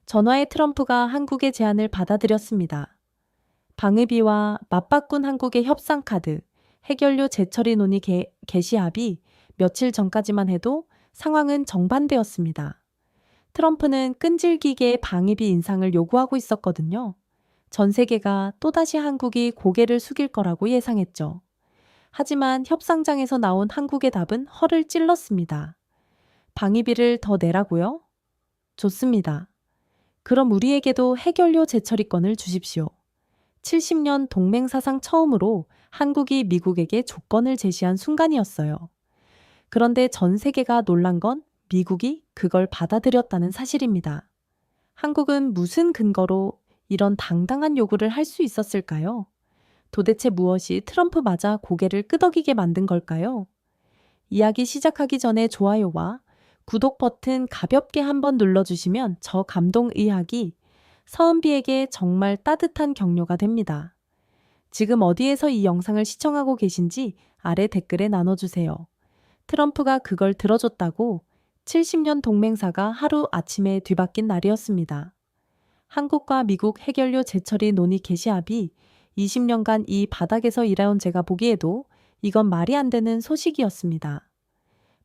전화에 트럼프가 한국의 제안을 받아들였습니다. 방위비와 맞바꾼 한국의 협상 카드, 해결료 재처리 논의 개시합의 며칠 전까지만 해도 상황은 정반대였습니다. 트럼프는 끈질기게 방위비 인상을 요구하고 있었거든요. 전 세계가 또다시 한국이 고개를 숙일 거라고 예상했죠. 하지만 협상장에서 나온 한국의 답은 허를 찔렀습니다. 방위비를 더 내라고요? 좋습니다. 그럼 우리에게도 해결료 재처리권을 주십시오. 70년 동맹 사상 처음으로 한국이 미국에게 조건을 제시한 순간이었어요. 그런데 전 세계가 놀란 건 미국이 그걸 받아들였다는 사실입니다. 한국은 무슨 근거로 이런 당당한 요구를 할 수 있었을까요? 도대체 무엇이 트럼프 맞아 고개를 끄덕이게 만든 걸까요? 이야기 시작하기 전에 좋아요와 구독 버튼 가볍게 한번 눌러주시면 저 감동 의학이 서은비에게 정말 따뜻한 격려가 됩니다. 지금 어디에서 이 영상을 시청하고 계신지 아래 댓글에 나눠주세요. 트럼프가 그걸 들어줬다고 70년 동맹사가 하루 아침에 뒤바뀐 날이었습니다. 한국과 미국 해결료 재처리 논의 개시합이 20년간 이 바닥에서 일해온 제가 보기에도 이건 말이 안 되는 소식이었습니다.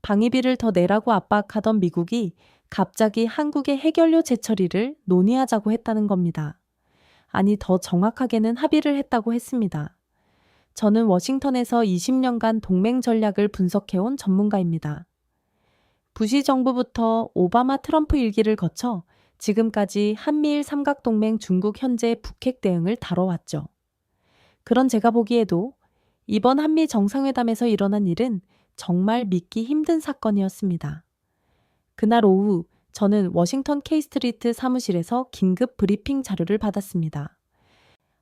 방위비를 더 내라고 압박하던 미국이 갑자기 한국의 해결료 재처리를 논의하자고 했다는 겁니다. 아니, 더 정확하게는 합의를 했다고 했습니다. 저는 워싱턴에서 20년간 동맹 전략을 분석해온 전문가입니다. 부시 정부부터 오바마 트럼프 일기를 거쳐 지금까지 한미일 삼각동맹 중국 현재 북핵 대응을 다뤄왔죠. 그런 제가 보기에도 이번 한미 정상회담에서 일어난 일은 정말 믿기 힘든 사건이었습니다. 그날 오후 저는 워싱턴 K 스트리트 사무실에서 긴급 브리핑 자료를 받았습니다.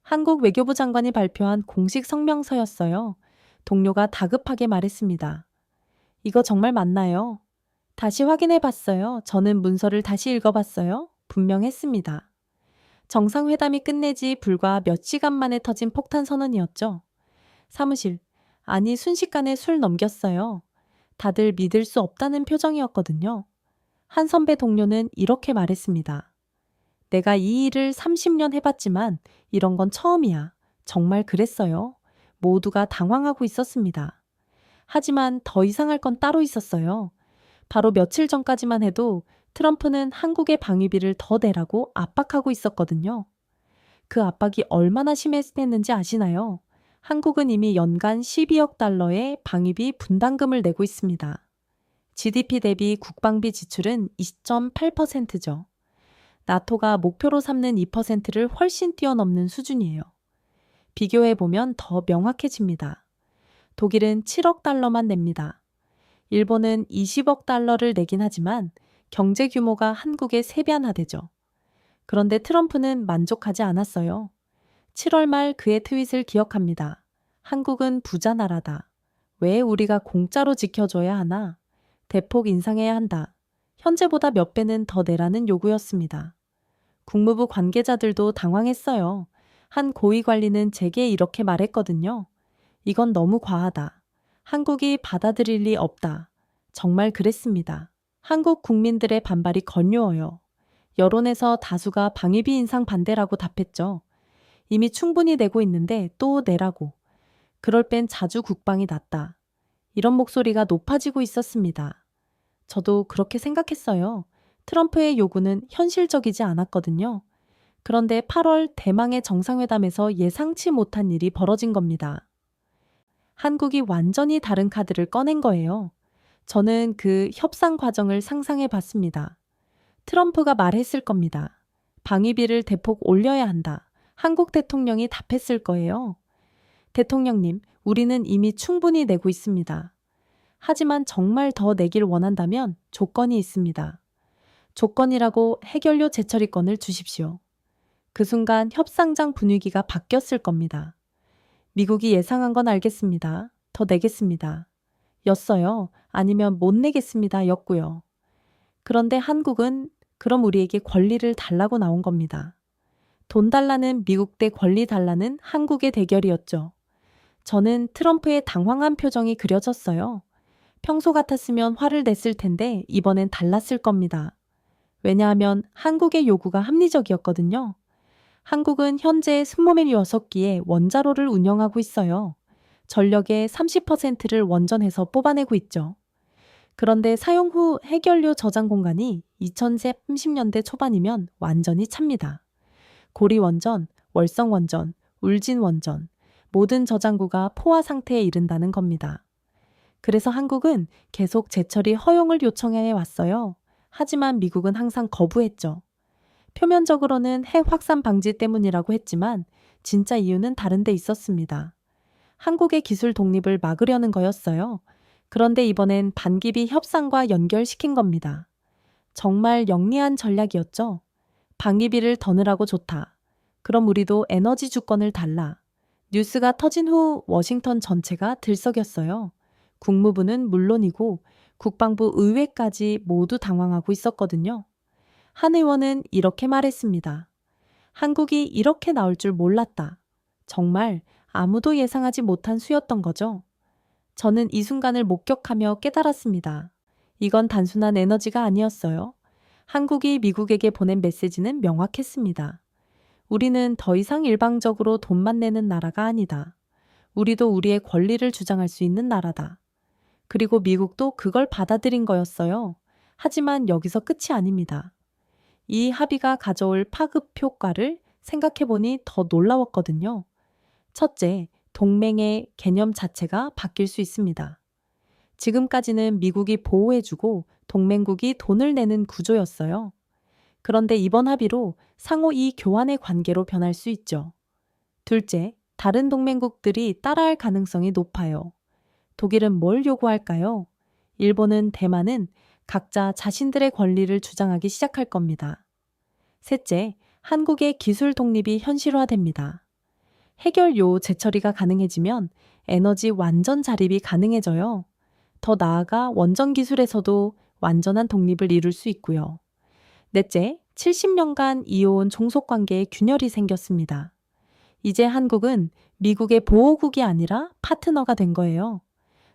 한국 외교부 장관이 발표한 공식 성명서였어요. 동료가 다급하게 말했습니다. 이거 정말 맞나요? 다시 확인해 봤어요. 저는 문서를 다시 읽어봤어요. 분명했습니다. 정상회담이 끝내지 불과 몇 시간 만에 터진 폭탄 선언이었죠. 사무실, 아니 순식간에 술 넘겼어요. 다들 믿을 수 없다는 표정이었거든요. 한 선배 동료는 이렇게 말했습니다. 내가 이 일을 30년 해봤지만 이런 건 처음이야. 정말 그랬어요. 모두가 당황하고 있었습니다. 하지만 더 이상할 건 따로 있었어요. 바로 며칠 전까지만 해도 트럼프는 한국의 방위비를 더 내라고 압박하고 있었거든요. 그 압박이 얼마나 심했는지 아시나요? 한국은 이미 연간 12억 달러의 방위비 분담금을 내고 있습니다. GDP 대비 국방비 지출은 2.8%죠. 나토가 목표로 삼는 2%를 훨씬 뛰어넘는 수준이에요. 비교해보면 더 명확해집니다. 독일은 7억 달러만 냅니다. 일본은 20억 달러를 내긴 하지만 경제 규모가 한국의 3배 하대죠. 그런데 트럼프는 만족하지 않았어요. 7월 말 그의 트윗을 기억합니다. 한국은 부자 나라다. 왜 우리가 공짜로 지켜줘야 하나? 대폭 인상해야 한다. 현재보다 몇 배는 더 내라는 요구였습니다. 국무부 관계자들도 당황했어요. 한 고위 관리는 제게 이렇게 말했거든요. 이건 너무 과하다. 한국이 받아들일 리 없다. 정말 그랬습니다. 한국 국민들의 반발이 거뀨어요. 여론에서 다수가 방위비 인상 반대라고 답했죠. 이미 충분히 내고 있는데 또 내라고. 그럴 땐 자주 국방이 낫다. 이런 목소리가 높아지고 있었습니다. 저도 그렇게 생각했어요. 트럼프의 요구는 현실적이지 않았거든요. 그런데 8월 대망의 정상회담에서 예상치 못한 일이 벌어진 겁니다. 한국이 완전히 다른 카드를 꺼낸 거예요. 저는 그 협상 과정을 상상해 봤습니다. 트럼프가 말했을 겁니다. 방위비를 대폭 올려야 한다. 한국 대통령이 답했을 거예요. 대통령님, 우리는 이미 충분히 내고 있습니다. 하지만 정말 더 내길 원한다면 조건이 있습니다. 조건이라고 해결료 재처리권을 주십시오. 그 순간 협상장 분위기가 바뀌었을 겁니다. 미국이 예상한 건 알겠습니다. 더 내겠습니다. 였어요. 아니면 못 내겠습니다. 였고요. 그런데 한국은 그럼 우리에게 권리를 달라고 나온 겁니다. 돈 달라는 미국 대 권리 달라는 한국의 대결이었죠. 저는 트럼프의 당황한 표정이 그려졌어요. 평소 같았으면 화를 냈을 텐데 이번엔 달랐을 겁니다. 왜냐하면 한국의 요구가 합리적이었거든요. 한국은 현재 스모멜 6기의 원자로를 운영하고 있어요. 전력의 30%를 원전에서 뽑아내고 있죠. 그런데 사용 후 해결료 저장 공간이 2030년대 초반이면 완전히 찹니다. 고리원전, 월성원전, 울진원전, 모든 저장구가 포화 상태에 이른다는 겁니다. 그래서 한국은 계속 재처리 허용을 요청해 왔어요. 하지만 미국은 항상 거부했죠. 표면적으로는 핵 확산 방지 때문이라고 했지만 진짜 이유는 다른 데 있었습니다. 한국의 기술 독립을 막으려는 거였어요. 그런데 이번엔 반기비 협상과 연결시킨 겁니다. 정말 영리한 전략이었죠. 방위비를 더 넣으라고 좋다. 그럼 우리도 에너지 주권을 달라. 뉴스가 터진 후 워싱턴 전체가 들썩였어요. 국무부는 물론이고 국방부 의회까지 모두 당황하고 있었거든요. 한 의원은 이렇게 말했습니다. 한국이 이렇게 나올 줄 몰랐다. 정말 아무도 예상하지 못한 수였던 거죠. 저는 이 순간을 목격하며 깨달았습니다. 이건 단순한 에너지가 아니었어요. 한국이 미국에게 보낸 메시지는 명확했습니다. 우리는 더 이상 일방적으로 돈만 내는 나라가 아니다. 우리도 우리의 권리를 주장할 수 있는 나라다. 그리고 미국도 그걸 받아들인 거였어요. 하지만 여기서 끝이 아닙니다. 이 합의가 가져올 파급 효과를 생각해보니 더 놀라웠거든요. 첫째, 동맹의 개념 자체가 바뀔 수 있습니다. 지금까지는 미국이 보호해주고 동맹국이 돈을 내는 구조였어요. 그런데 이번 합의로 상호 이익 교환의 관계로 변할 수 있죠. 둘째, 다른 동맹국들이 따라할 가능성이 높아요. 독일은 뭘 요구할까요? 일본은, 대만은 각자 자신들의 권리를 주장하기 시작할 겁니다. 셋째, 한국의 기술 독립이 현실화됩니다. 해결료 재처리가 가능해지면 에너지 완전 자립이 가능해져요. 더 나아가 원전 기술에서도 완전한 독립을 이룰 수 있고요. 넷째, 70년간 이어온 종속관계에 균열이 생겼습니다. 이제 한국은 미국의 보호국이 아니라 파트너가 된 거예요.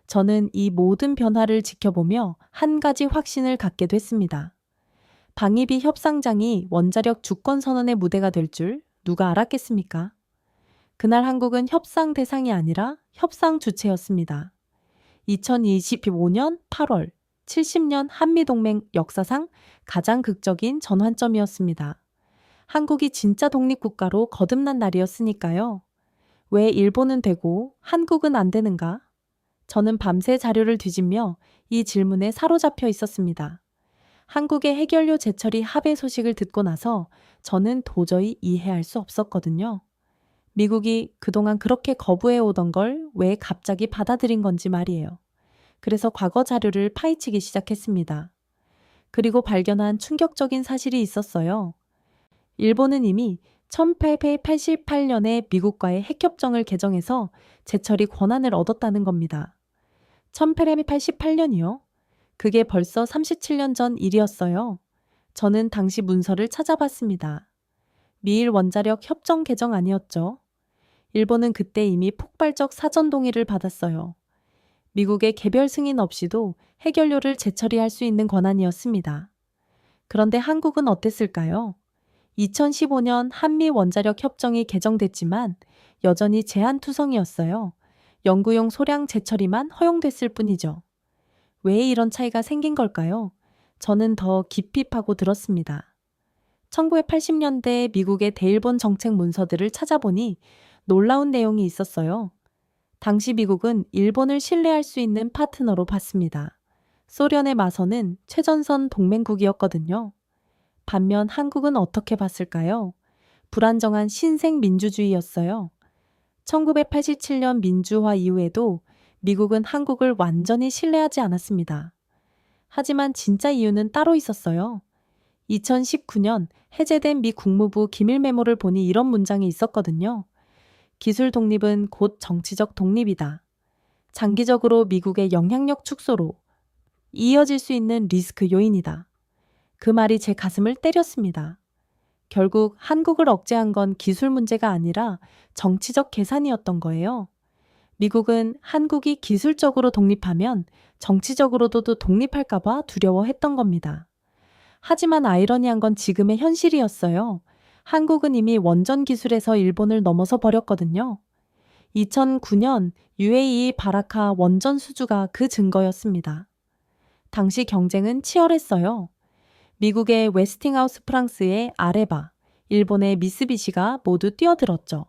저는 이 모든 변화를 지켜보며 한 가지 확신을 갖게 됐습니다. 방위비 협상장이 원자력 주권 선언의 무대가 될 줄 누가 알았겠습니까? 그날 한국은 협상 대상이 아니라 협상 주체였습니다. 2025년 8월, 70년 한미동맹 역사상 가장 극적인 전환점이었습니다. 한국이 진짜 독립국가로 거듭난 날이었으니까요. 왜 일본은 되고 한국은 안 되는가? 저는 밤새 자료를 뒤지며 이 질문에 사로잡혀 있었습니다. 한국의 해결료 재처리 합의 소식을 듣고 나서 저는 도저히 이해할 수 없었거든요. 미국이 그동안 그렇게 거부해 오던 걸 왜 갑자기 받아들인 건지 말이에요. 그래서 과거 자료를 파헤치기 시작했습니다. 그리고 발견한 충격적인 사실이 있었어요. 일본은 이미 1888년에 미국과의 핵협정을 개정해서 재처리 권한을 얻었다는 겁니다. 1888년이요? 그게 벌써 37년 전 일이었어요. 저는 당시 문서를 찾아봤습니다. 미일 원자력 협정 개정 아니었죠? 일본은 그때 이미 폭발적 사전 동의를 받았어요. 미국의 개별 승인 없이도 해결료를 재처리할 수 있는 권한이었습니다. 그런데 한국은 어땠을까요? 2015년 한미 원자력 협정이 개정됐지만 여전히 제한투성이었어요. 연구용 소량 재처리만 허용됐을 뿐이죠. 왜 이런 차이가 생긴 걸까요? 저는 더 깊이 파고 들었습니다. 1980년대 미국의 대일본 정책 문서들을 찾아보니 놀라운 내용이 있었어요. 당시 미국은 일본을 신뢰할 수 있는 파트너로 봤습니다. 소련에 맞서는 최전선 동맹국이었거든요. 반면 한국은 어떻게 봤을까요? 불안정한 신생 민주주의였어요. 1987년 민주화 이후에도 미국은 한국을 완전히 신뢰하지 않았습니다. 하지만 진짜 이유는 따로 있었어요. 2019년 해제된 미 국무부 기밀 메모를 보니 이런 문장이 있었거든요. 기술 독립은 곧 정치적 독립이다. 장기적으로 미국의 영향력 축소로 이어질 수 있는 리스크 요인이다. 그 말이 제 가슴을 때렸습니다. 결국 한국을 억제한 건 기술 문제가 아니라 정치적 계산이었던 거예요. 미국은 한국이 기술적으로 독립하면 정치적으로도 독립할까 봐 두려워했던 겁니다. 하지만 아이러니한 건 지금의 현실이었어요. 한국은 이미 원전 기술에서 일본을 넘어서 버렸거든요. 2009년 UAE 바라카 원전 수주가 그 증거였습니다. 당시 경쟁은 치열했어요. 미국의 웨스팅하우스 프랑스의 아레바, 일본의 미쓰비시가 모두 뛰어들었죠.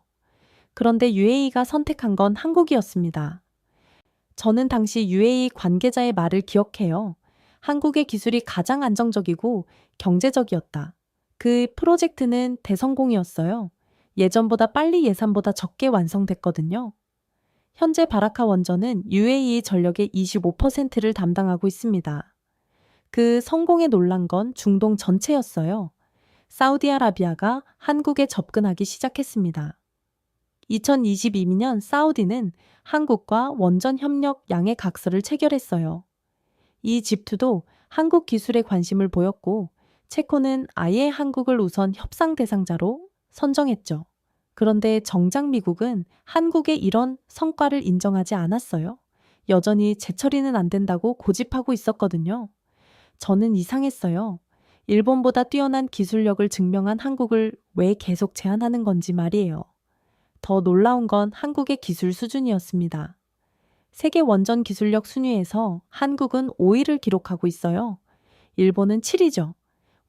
그런데 UAE가 선택한 건 한국이었습니다. 저는 당시 UAE 관계자의 말을 기억해요. 한국의 기술이 가장 안정적이고 경제적이었다. 그 프로젝트는 대성공이었어요. 예전보다 빨리 예산보다 적게 완성됐거든요. 현재 바라카 원전은 UAE 전력의 25%를 담당하고 있습니다. 그 성공에 놀란 건 중동 전체였어요. 사우디아라비아가 한국에 접근하기 시작했습니다. 2022년 사우디는 한국과 원전 협력 양해 각서를 체결했어요. 이집트도 한국 기술에 관심을 보였고 체코는 아예 한국을 우선 협상 대상자로 선정했죠. 그런데 정작 미국은 한국의 이런 성과를 인정하지 않았어요. 여전히 재처리는 안 된다고 고집하고 있었거든요. 저는 이상했어요. 일본보다 뛰어난 기술력을 증명한 한국을 왜 계속 제한하는 건지 말이에요. 더 놀라운 건 한국의 기술 수준이었습니다. 세계 원전 기술력 순위에서 한국은 5위를 기록하고 있어요. 일본은 7위죠.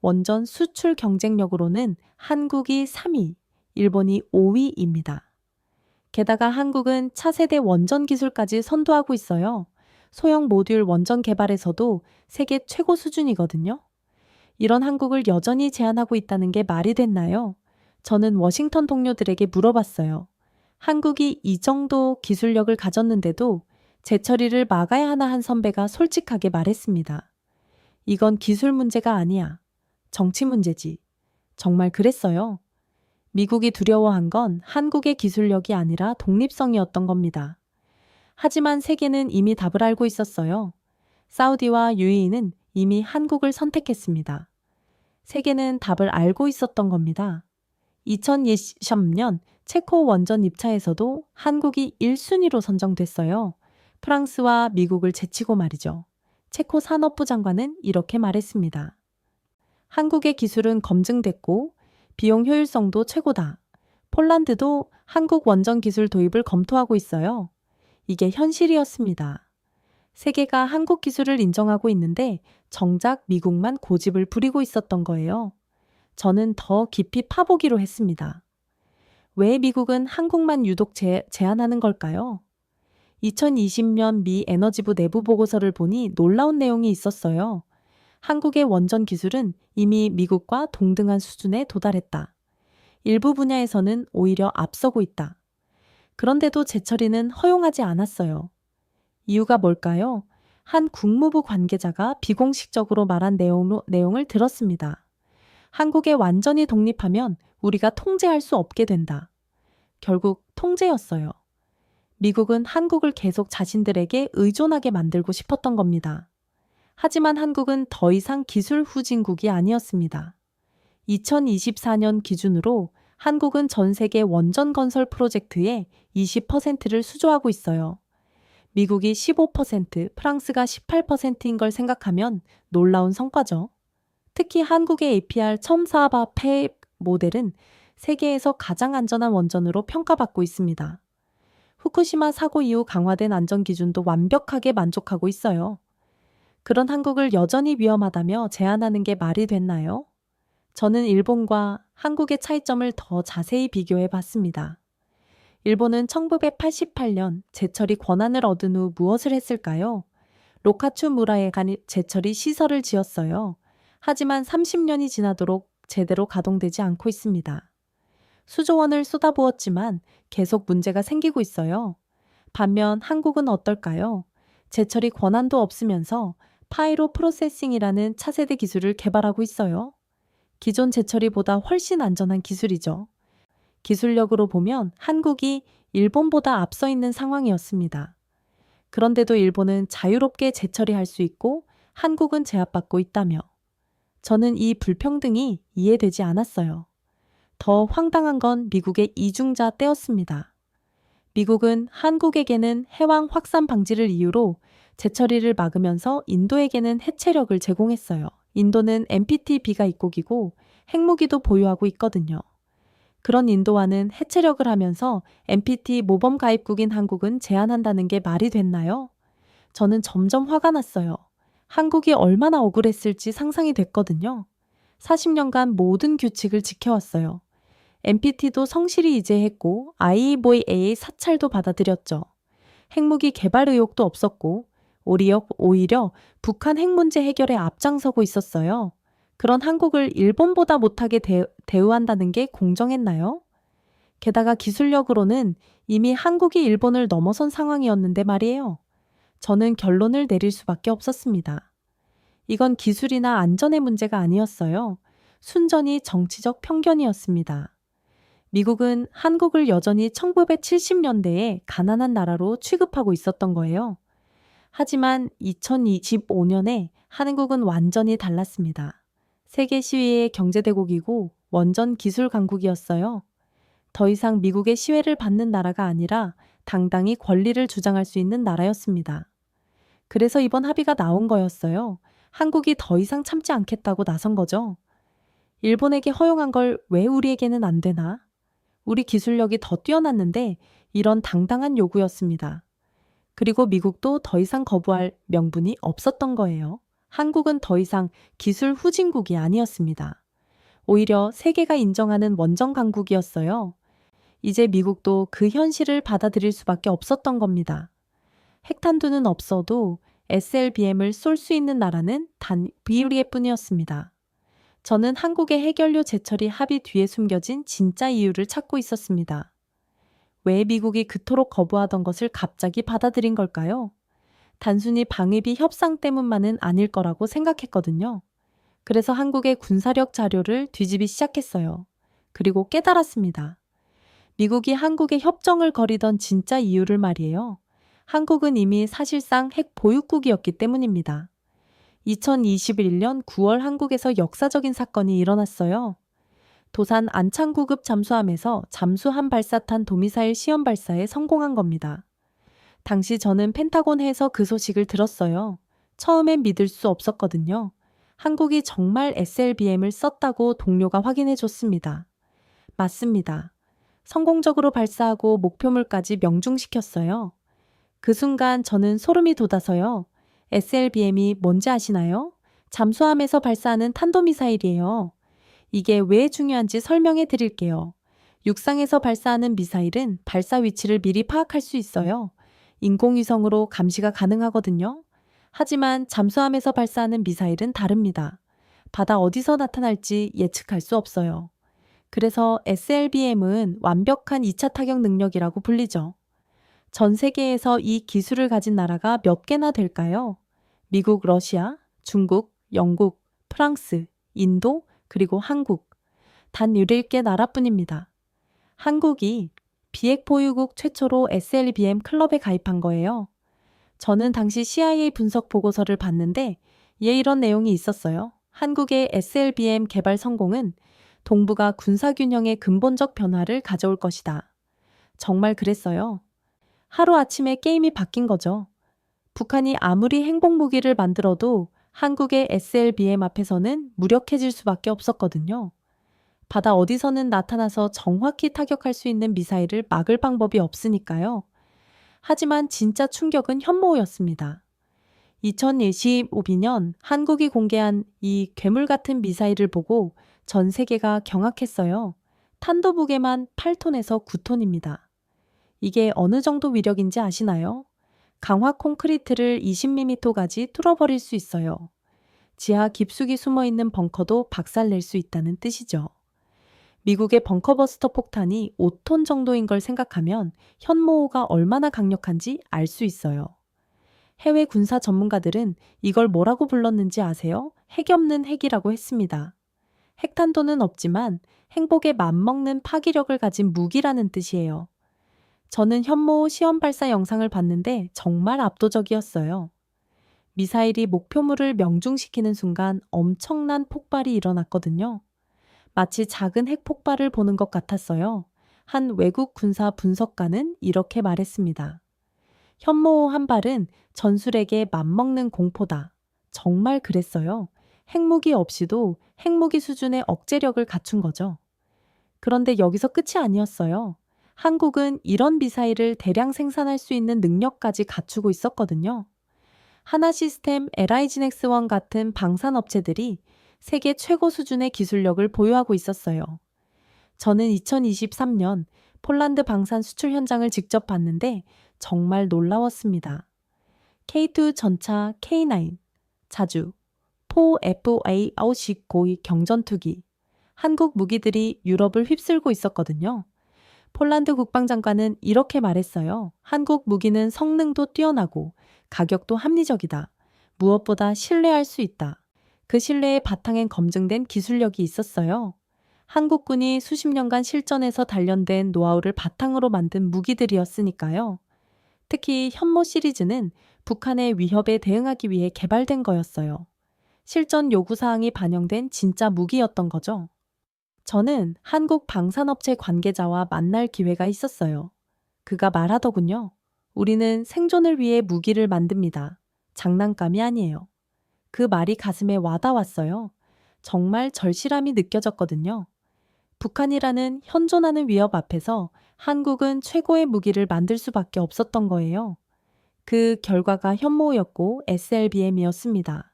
원전 수출 경쟁력으로는 한국이 3위, 일본이 5위입니다. 게다가 한국은 차세대 원전 기술까지 선도하고 있어요. 소형 모듈 원전 개발에서도 세계 최고 수준이거든요. 이런 한국을 여전히 제한하고 있다는 게 말이 됐나요? 저는 워싱턴 동료들에게 물어봤어요. 한국이 이 정도 기술력을 가졌는데도 재처리를 막아야 하나 한 선배가 솔직하게 말했습니다. 이건 기술 문제가 아니야. 정치 문제지. 정말 그랬어요. 미국이 두려워한 건 한국의 기술력이 아니라 독립성이었던 겁니다. 하지만 세계는 이미 답을 알고 있었어요. 사우디와 UAE는 이미 한국을 선택했습니다. 세계는 답을 알고 있었던 겁니다. 2023년 체코 원전 입차에서도 한국이 1순위로 선정됐어요. 프랑스와 미국을 제치고 말이죠. 체코 산업부 장관은 이렇게 말했습니다. 한국의 기술은 검증됐고 비용 효율성도 최고다. 폴란드도 한국 원전 기술 도입을 검토하고 있어요. 이게 현실이었습니다. 세계가 한국 기술을 인정하고 있는데 정작 미국만 고집을 부리고 있었던 거예요. 저는 더 깊이 파보기로 했습니다. 왜 미국은 한국만 유독 제한하는 걸까요? 2020년 미 에너지부 내부 보고서를 보니 놀라운 내용이 있었어요. 한국의 원전 기술은 이미 미국과 동등한 수준에 도달했다. 일부 분야에서는 오히려 앞서고 있다. 그런데도 재처리는 허용하지 않았어요. 이유가 뭘까요? 한 국무부 관계자가 비공식적으로 말한 내용을 들었습니다. 한국에 완전히 독립하면 우리가 통제할 수 없게 된다. 결국 통제였어요. 미국은 한국을 계속 자신들에게 의존하게 만들고 싶었던 겁니다. 하지만 한국은 더 이상 기술 후진국이 아니었습니다. 2024년 기준으로 한국은 전 세계 원전 건설 프로젝트의 20%를 수주하고 있어요. 미국이 15%, 프랑스가 18%인 걸 생각하면 놀라운 성과죠. 특히 한국의 APR 첨사바 폐 모델은 세계에서 가장 안전한 원전으로 평가받고 있습니다. 후쿠시마 사고 이후 강화된 안전 기준도 완벽하게 만족하고 있어요. 그런 한국을 여전히 위험하다며 제한하는 게 말이 됐나요? 저는 일본과 한국의 차이점을 더 자세히 비교해 봤습니다. 일본은 1988년 제철이 권한을 얻은 후 무엇을 했을까요? 로카추 무라에 제철이 시설을 지었어요. 하지만 30년이 지나도록 제대로 가동되지 않고 있습니다. 수조원을 쏟아부었지만 계속 문제가 생기고 있어요. 반면 한국은 어떨까요? 제철이 권한도 없으면서 파이로 프로세싱이라는 차세대 기술을 개발하고 있어요. 기존 제철이보다 훨씬 안전한 기술이죠. 기술력으로 보면 한국이 일본보다 앞서 있는 상황이었습니다. 그런데도 일본은 자유롭게 재처리할 수 있고 한국은 제압받고 있다며. 저는 이 불평등이 이해되지 않았어요. 더 황당한 건 미국의 이중자 때였습니다. 미국은 한국에게는 해왕 확산 방지를 이유로 재처리를 막으면서 인도에게는 해체력을 제공했어요. 인도는 NPT-B가 입국이고 핵무기도 보유하고 있거든요. 그런 인도와는 해체력을 하면서 NPT 모범 가입국인 한국은 제한한다는 게 말이 됐나요? 저는 점점 화가 났어요. 한국이 얼마나 억울했을지 상상이 됐거든요. 40년간 모든 규칙을 지켜왔어요. NPT도 성실히 이제했고 IAEA의 사찰도 받아들였죠. 핵무기 개발 의혹도 없었고 오히려 북한 핵 문제 해결에 앞장서고 있었어요. 그런 한국을 일본보다 못하게 대우한다는 게 공정했나요? 게다가 기술력으로는 이미 한국이 일본을 넘어선 상황이었는데 말이에요. 저는 결론을 내릴 수밖에 없었습니다. 이건 기술이나 안전의 문제가 아니었어요. 순전히 정치적 편견이었습니다. 미국은 한국을 여전히 1970년대에 가난한 나라로 취급하고 있었던 거예요. 하지만 2025년에 한국은 완전히 달랐습니다. 세계 시위의 경제대국이고 원전 기술 강국이었어요. 더 이상 미국의 시혜를 받는 나라가 아니라 당당히 권리를 주장할 수 있는 나라였습니다. 그래서 이번 합의가 나온 거였어요. 한국이 더 이상 참지 않겠다고 나선 거죠. 일본에게 허용한 걸 왜 우리에게는 안 되나? 우리 기술력이 더 뛰어났는데 이런 당당한 요구였습니다. 그리고 미국도 더 이상 거부할 명분이 없었던 거예요. 한국은 더 이상 기술 후진국이 아니었습니다. 오히려 세계가 인정하는 원전 강국이었어요. 이제 미국도 그 현실을 받아들일 수밖에 없었던 겁니다. 핵탄두는 없어도 SLBM을 쏠 수 있는 나라는 단 미국뿐이었습니다. 저는 한국의 핵연료 재처리 합의 뒤에 숨겨진 진짜 이유를 찾고 있었습니다. 왜 미국이 그토록 거부하던 것을 갑자기 받아들인 걸까요? 단순히 방위비 협상 때문만은 아닐 거라고 생각했거든요. 그래서 한국의 군사력 자료를 뒤지기 시작했어요. 그리고 깨달았습니다. 미국이 한국에 협정을 거리던 진짜 이유를 말이에요. 한국은 이미 사실상 핵 보유국이었기 때문입니다. 2021년 9월 한국에서 역사적인 사건이 일어났어요. 도산 안창구급 잠수함에서 잠수함 발사탄 도미사일 시험 발사에 성공한 겁니다. 당시 저는 펜타곤에서 그 소식을 들었어요. 처음엔 믿을 수 없었거든요. 한국이 정말 SLBM을 썼다고 동료가 확인해 줬습니다. 맞습니다. 성공적으로 발사하고 목표물까지 명중시켰어요. 그 순간 저는 소름이 돋아서요. SLBM이 뭔지 아시나요? 잠수함에서 발사하는 탄도미사일이에요. 이게 왜 중요한지 설명해 드릴게요. 육상에서 발사하는 미사일은 발사 위치를 미리 파악할 수 있어요. 인공위성으로 감시가 가능하거든요. 하지만 잠수함에서 발사하는 미사일은 다릅니다. 바다 어디서 나타날지 예측할 수 없어요. 그래서 SLBM은 완벽한 2차 타격 능력이라고 불리죠. 전 세계에서 이 기술을 가진 나라가 몇 개나 될까요? 미국, 러시아, 중국, 영국, 프랑스, 인도, 그리고 한국. 단 7개 나라뿐입니다. 한국이 비핵 보유국 최초로 SLBM 클럽에 가입한 거예요. 저는 당시 CIA 분석 보고서를 봤는데 이런 내용이 있었어요. 한국의 SLBM 개발 성공은 동북아 군사균형의 근본적 변화를 가져올 것이다. 정말 그랬어요. 하루아침에 게임이 바뀐 거죠. 북한이 아무리 행복무기를 만들어도 한국의 SLBM 앞에서는 무력해질 수밖에 없었거든요. 바다 어디서는 나타나서 정확히 타격할 수 있는 미사일을 막을 방법이 없으니까요. 하지만 진짜 충격은 현모였습니다. 2025년 한국이 공개한 이 괴물 같은 미사일을 보고 전 세계가 경악했어요. 탄도 무게만 8톤에서 9톤입니다. 이게 어느 정도 위력인지 아시나요? 강화 콘크리트를 20mm까지 뚫어버릴 수 있어요. 지하 깊숙이 숨어있는 벙커도 박살낼 수 있다는 뜻이죠. 미국의 벙커버스터 폭탄이 5톤 정도인 걸 생각하면 현모호가 얼마나 강력한지 알 수 있어요. 해외 군사 전문가들은 이걸 뭐라고 불렀는지 아세요? 핵이 없는 핵이라고 했습니다. 핵탄도는 없지만 행복에 맞먹는 파기력을 가진 무기라는 뜻이에요. 저는 현모호 시험 발사 영상을 봤는데 정말 압도적이었어요. 미사일이 목표물을 명중시키는 순간 엄청난 폭발이 일어났거든요. 마치 작은 핵 폭발을 보는 것 같았어요. 한 외국 군사 분석가는 이렇게 말했습니다. 현모호 한 발은 전술에게 맞먹는 공포다. 정말 그랬어요. 핵무기 없이도 핵무기 수준의 억제력을 갖춘 거죠. 그런데 여기서 끝이 아니었어요. 한국은 이런 미사일을 대량 생산할 수 있는 능력까지 갖추고 있었거든요. 하나시스템, LIG넥스1 같은 방산업체들이 세계 최고 수준의 기술력을 보유하고 있었어요. 저는 2023년 폴란드 방산 수출 현장을 직접 봤는데 정말 놀라웠습니다. K2 전차 K9, 자주, 포 FA-50 고위 경전투기, 한국 무기들이 유럽을 휩쓸고 있었거든요. 폴란드 국방장관은 이렇게 말했어요. 한국 무기는 성능도 뛰어나고 가격도 합리적이다. 무엇보다 신뢰할 수 있다. 그 신뢰의 바탕엔 검증된 기술력이 있었어요. 한국군이 수십 년간 실전에서 단련된 노하우를 바탕으로 만든 무기들이었으니까요. 특히 현모 시리즈는 북한의 위협에 대응하기 위해 개발된 거였어요. 실전 요구사항이 반영된 진짜 무기였던 거죠. 저는 한국 방산업체 관계자와 만날 기회가 있었어요. 그가 말하더군요. 우리는 생존을 위해 무기를 만듭니다. 장난감이 아니에요. 그 말이 가슴에 와닿았어요. 정말 절실함이 느껴졌거든요. 북한이라는 현존하는 위협 앞에서 한국은 최고의 무기를 만들 수밖에 없었던 거예요. 그 결과가 현모였고 SLBM이었습니다.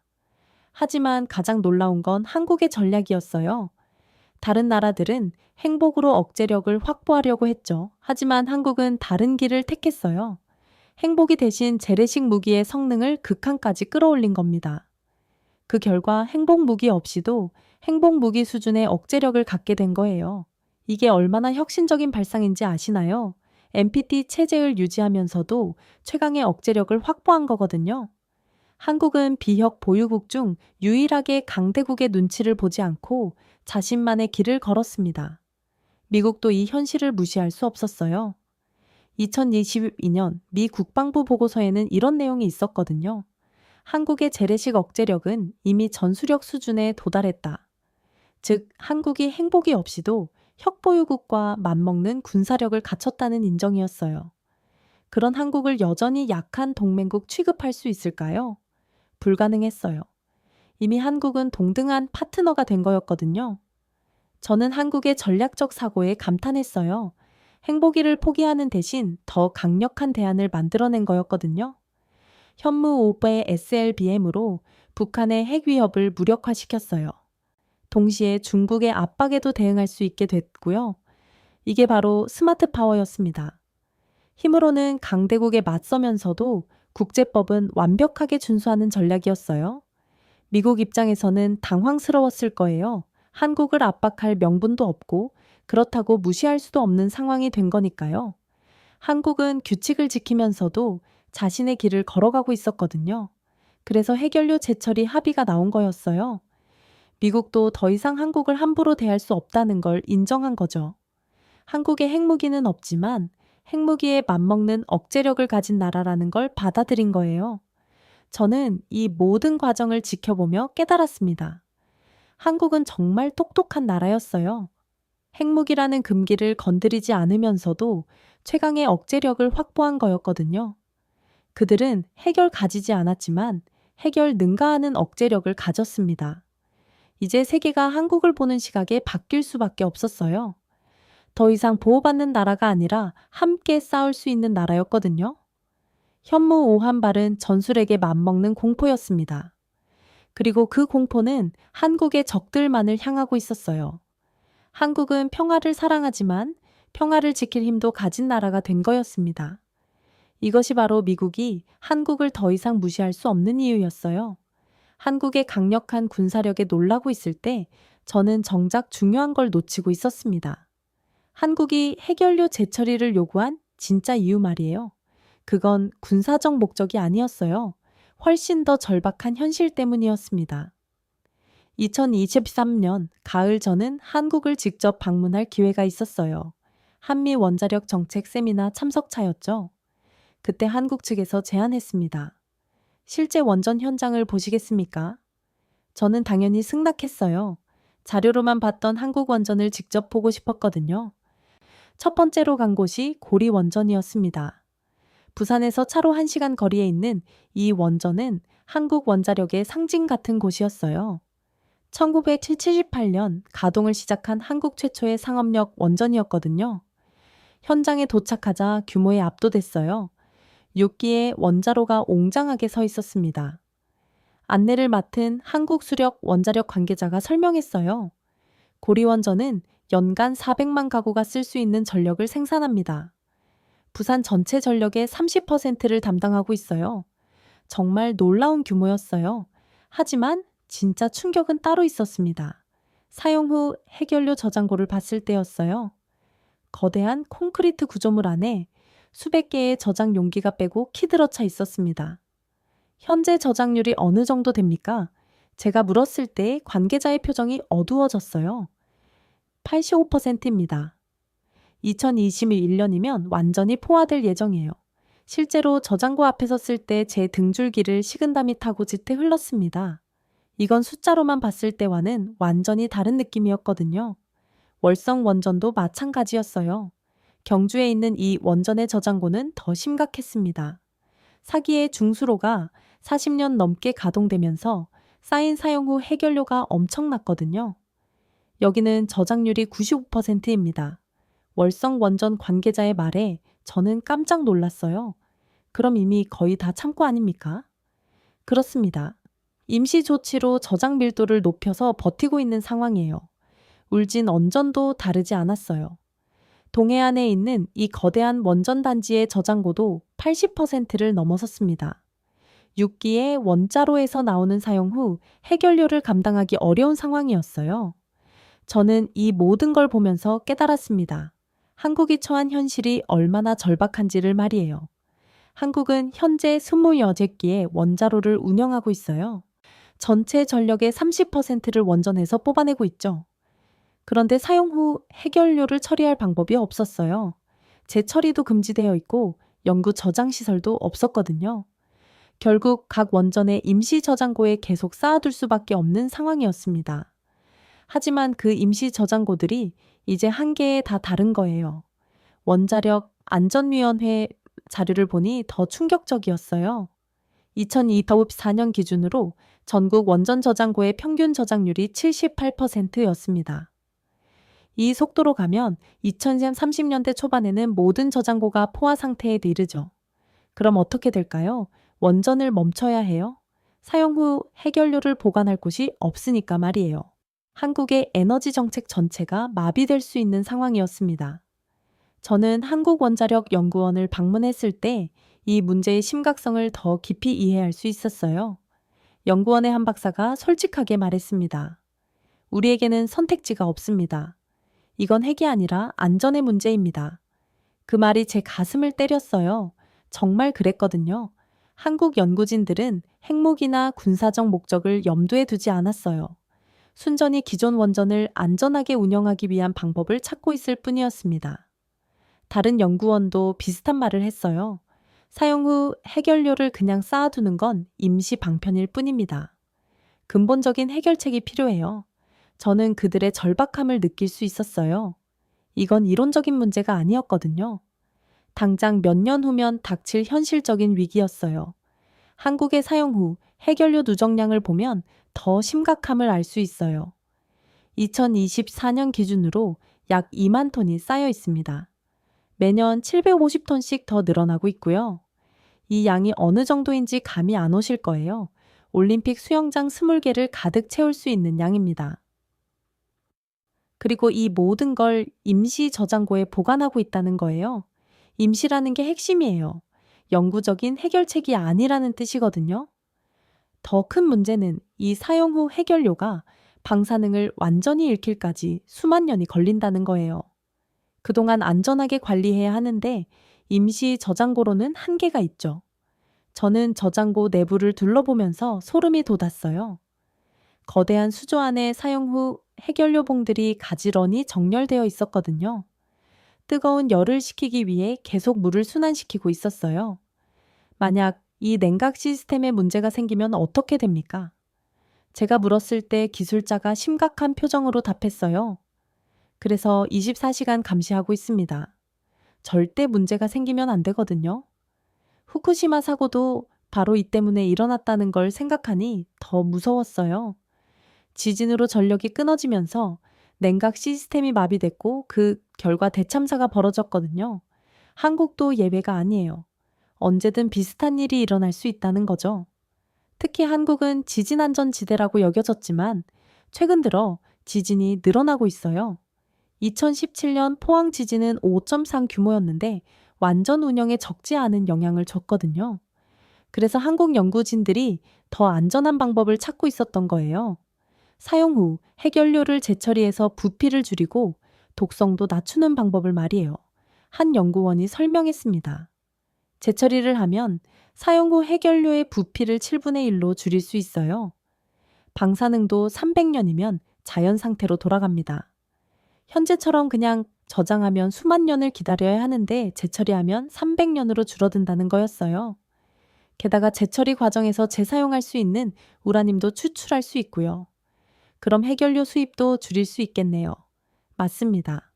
하지만 가장 놀라운 건 한국의 전략이었어요. 다른 나라들은 행복으로 억제력을 확보하려고 했죠. 하지만 한국은 다른 길을 택했어요. 행복이 대신 재래식 무기의 성능을 극한까지 끌어올린 겁니다. 그 결과 행복 무기 없이도 행복 무기 수준의 억제력을 갖게 된 거예요. 이게 얼마나 혁신적인 발상인지 아시나요? NPT 체제를 유지하면서도 최강의 억제력을 확보한 거거든요. 한국은 비핵 보유국 중 유일하게 강대국의 눈치를 보지 않고 자신만의 길을 걸었습니다. 미국도 이 현실을 무시할 수 없었어요. 2022년 미 국방부 보고서에는 이런 내용이 있었거든요. 한국의 재래식 억제력은 이미 전술력 수준에 도달했다. 즉, 한국이 행복이 없이도 핵보유국과 맞먹는 군사력을 갖췄다는 인정이었어요. 그런 한국을 여전히 약한 동맹국 취급할 수 있을까요? 불가능했어요. 이미 한국은 동등한 파트너가 된 거였거든요. 저는 한국의 전략적 사고에 감탄했어요. 행복이를 포기하는 대신 더 강력한 대안을 만들어낸 거였거든요. 현무 5배 SLBM으로 북한의 핵 위협을 무력화시켰어요. 동시에 중국의 압박에도 대응할 수 있게 됐고요. 이게 바로 스마트 파워였습니다. 힘으로는 강대국에 맞서면서도 국제법은 완벽하게 준수하는 전략이었어요. 미국 입장에서는 당황스러웠을 거예요. 한국을 압박할 명분도 없고 그렇다고 무시할 수도 없는 상황이 된 거니까요. 한국은 규칙을 지키면서도 자신의 길을 걸어가고 있었거든요. 그래서 해결료 재처리 합의가 나온 거였어요. 미국도 더 이상 한국을 함부로 대할 수 없다는 걸 인정한 거죠. 한국의 핵무기는 없지만 핵무기에 맞먹는 억제력을 가진 나라라는 걸 받아들인 거예요. 저는 이 모든 과정을 지켜보며 깨달았습니다. 한국은 정말 똑똑한 나라였어요. 핵무기라는 금기를 건드리지 않으면서도 최강의 억제력을 확보한 거였거든요. 그들은 핵을 가지지 않았지만 핵을 능가하는 억제력을 가졌습니다. 이제 세계가 한국을 보는 시각에 바뀔 수밖에 없었어요. 더 이상 보호받는 나라가 아니라 함께 싸울 수 있는 나라였거든요. 현무 5한발은 전술에게 맞먹는 공포였습니다. 그리고 그 공포는 한국의 적들만을 향하고 있었어요. 한국은 평화를 사랑하지만 평화를 지킬 힘도 가진 나라가 된 거였습니다. 이것이 바로 미국이 한국을 더 이상 무시할 수 없는 이유였어요. 한국의 강력한 군사력에 놀라고 있을 때 저는 정작 중요한 걸 놓치고 있었습니다. 한국이 핵연료 재처리를 요구한 진짜 이유 말이에요. 그건 군사적 목적이 아니었어요. 훨씬 더 절박한 현실 때문이었습니다. 2023년 가을 저는 한국을 직접 방문할 기회가 있었어요. 한미 원자력 정책 세미나 참석차였죠. 그때 한국 측에서 제안했습니다. 실제 원전 현장을 보시겠습니까? 저는 당연히 승낙했어요. 자료로만 봤던 한국 원전을 직접 보고 싶었거든요. 첫 번째로 간 곳이 고리 원전이었습니다. 부산에서 차로 1시간 거리에 있는 이 원전은 한국 원자력의 상징 같은 곳이었어요. 1978년 가동을 시작한 한국 최초의 상업력 원전이었거든요. 현장에 도착하자 규모에 압도됐어요. 6기의 원자로가 옹장하게 서 있었습니다. 안내를 맡은 한국수력 원자력 관계자가 설명했어요. 고리원전은 연간 400만 가구가 쓸 수 있는 전력을 생산합니다. 부산 전체 전력의 30%를 담당하고 있어요. 정말 놀라운 규모였어요. 하지만 진짜 충격은 따로 있었습니다. 사용 후 해결료 저장고를 봤을 때였어요. 거대한 콘크리트 구조물 안에 수백 개의 저장 용기가 빼고 키들어차 있었습니다. 현재 저장률이 어느 정도 됩니까? 제가 물었을 때 관계자의 표정이 어두워졌어요. 85%입니다. 2021년이면 완전히 포화될 예정이에요. 실제로 저장고 앞에 섰을 때 제 등줄기를 식은땀이 타고 짙게 흘렀습니다. 이건 숫자로만 봤을 때와는 완전히 다른 느낌이었거든요. 월성 원전도 마찬가지였어요. 경주에 있는 이 원전의 저장고는 더 심각했습니다. 4기의 중수로가 40년 넘게 가동되면서 쌓인 사용 후 해결료가 엄청났거든요. 여기는 저장률이 95%입니다. 월성 원전 관계자의 말에 저는 깜짝 놀랐어요. 그럼 이미 거의 다 창고 아닙니까? 그렇습니다. 임시 조치로 저장 밀도를 높여서 버티고 있는 상황이에요. 울진 원전도 다르지 않았어요. 동해안에 있는 이 거대한 원전 단지의 저장고도 80%를 넘어섰습니다. 6기의 원자로에서 나오는 사용 후 해결료를 감당하기 어려운 상황이었어요. 저는 이 모든 걸 보면서 깨달았습니다. 한국이 처한 현실이 얼마나 절박한지를 말이에요. 한국은 현재 28기의 원자로를 운영하고 있어요. 전체 전력의 30%를 원전에서 뽑아내고 있죠. 그런데 사용 후 해결료를 처리할 방법이 없었어요. 재처리도 금지되어 있고 연구 저장 시설도 없었거든요. 결국 각 원전의 임시 저장고에 계속 쌓아둘 수밖에 없는 상황이었습니다. 하지만 그 임시 저장고들이 이제 한계에 다 다른 거예요. 원자력 안전위원회 자료를 보니 더 충격적이었어요. 2024년 기준으로 전국 원전 저장고의 평균 저장률이 78%였습니다. 이 속도로 가면 2030년대 초반에는 모든 저장고가 포화 상태에 이르죠. 그럼 어떻게 될까요? 원전을 멈춰야 해요? 사용 후 해결료를 보관할 곳이 없으니까 말이에요. 한국의 에너지 정책 전체가 마비될 수 있는 상황이었습니다. 저는 한국원자력연구원을 방문했을 때 이 문제의 심각성을 더 깊이 이해할 수 있었어요. 연구원의 한 박사가 솔직하게 말했습니다. 우리에게는 선택지가 없습니다. 이건 핵이 아니라 안전의 문제입니다. 그 말이 제 가슴을 때렸어요. 정말 그랬거든요. 한국 연구진들은 핵무기나 군사적 목적을 염두에 두지 않았어요. 순전히 기존 원전을 안전하게 운영하기 위한 방법을 찾고 있을 뿐이었습니다. 다른 연구원도 비슷한 말을 했어요. 사용 후 해결료를 그냥 쌓아두는 건 임시 방편일 뿐입니다. 근본적인 해결책이 필요해요. 저는 그들의 절박함을 느낄 수 있었어요. 이건 이론적인 문제가 아니었거든요. 당장 몇 년 후면 닥칠 현실적인 위기였어요. 한국의 사용 후 해결료 누적량을 보면 더 심각함을 알 수 있어요. 2024년 기준으로 약 2만 톤이 쌓여 있습니다. 매년 750톤씩 더 늘어나고 있고요. 이 양이 어느 정도인지 감이 안 오실 거예요. 올림픽 수영장 20개를 가득 채울 수 있는 양입니다. 그리고 이 모든 걸 임시 저장고에 보관하고 있다는 거예요. 임시라는 게 핵심이에요. 영구적인 해결책이 아니라는 뜻이거든요. 더 큰 문제는 이 사용 후 해결료가 방사능을 완전히 잃기까지 수만 년이 걸린다는 거예요. 그동안 안전하게 관리해야 하는데 임시 저장고로는 한계가 있죠. 저는 저장고 내부를 둘러보면서 소름이 돋았어요. 거대한 수조 안에 사용 후 해결료 봉들이 가지런히 정렬되어 있었거든요. 뜨거운 열을 식히기 위해 계속 물을 순환시키고 있었어요. 만약 이 냉각 시스템에 문제가 생기면 어떻게 됩니까? 제가 물었을 때 기술자가 심각한 표정으로 답했어요. 그래서 24시간 감시하고 있습니다. 절대 문제가 생기면 안 되거든요. 후쿠시마 사고도 바로 이 때문에 일어났다는 걸 생각하니 더 무서웠어요. 지진으로 전력이 끊어지면서 냉각 시스템이 마비됐고 그 결과 대참사가 벌어졌거든요. 한국도 예외가 아니에요. 언제든 비슷한 일이 일어날 수 있다는 거죠. 특히 한국은 지진 안전지대라고 여겨졌지만 최근 들어 지진이 늘어나고 있어요. 2017년 포항 지진은 5.3 규모였는데 완전 운영에 적지 않은 영향을 줬거든요. 그래서 한국 연구진들이 더 안전한 방법을 찾고 있었던 거예요. 사용 후 해결료를 재처리해서 부피를 줄이고 독성도 낮추는 방법을 말이에요. 한 연구원이 설명했습니다. 재처리를 하면 사용 후 해결료의 부피를 7분의 1로 줄일 수 있어요. 방사능도 300년이면 자연 상태로 돌아갑니다. 현재처럼 그냥 저장하면 수만 년을 기다려야 하는데 재처리하면 300년으로 줄어든다는 거였어요. 게다가 재처리 과정에서 재사용할 수 있는 우라늄도 추출할 수 있고요. 그럼 해결료 수입도 줄일 수 있겠네요. 맞습니다.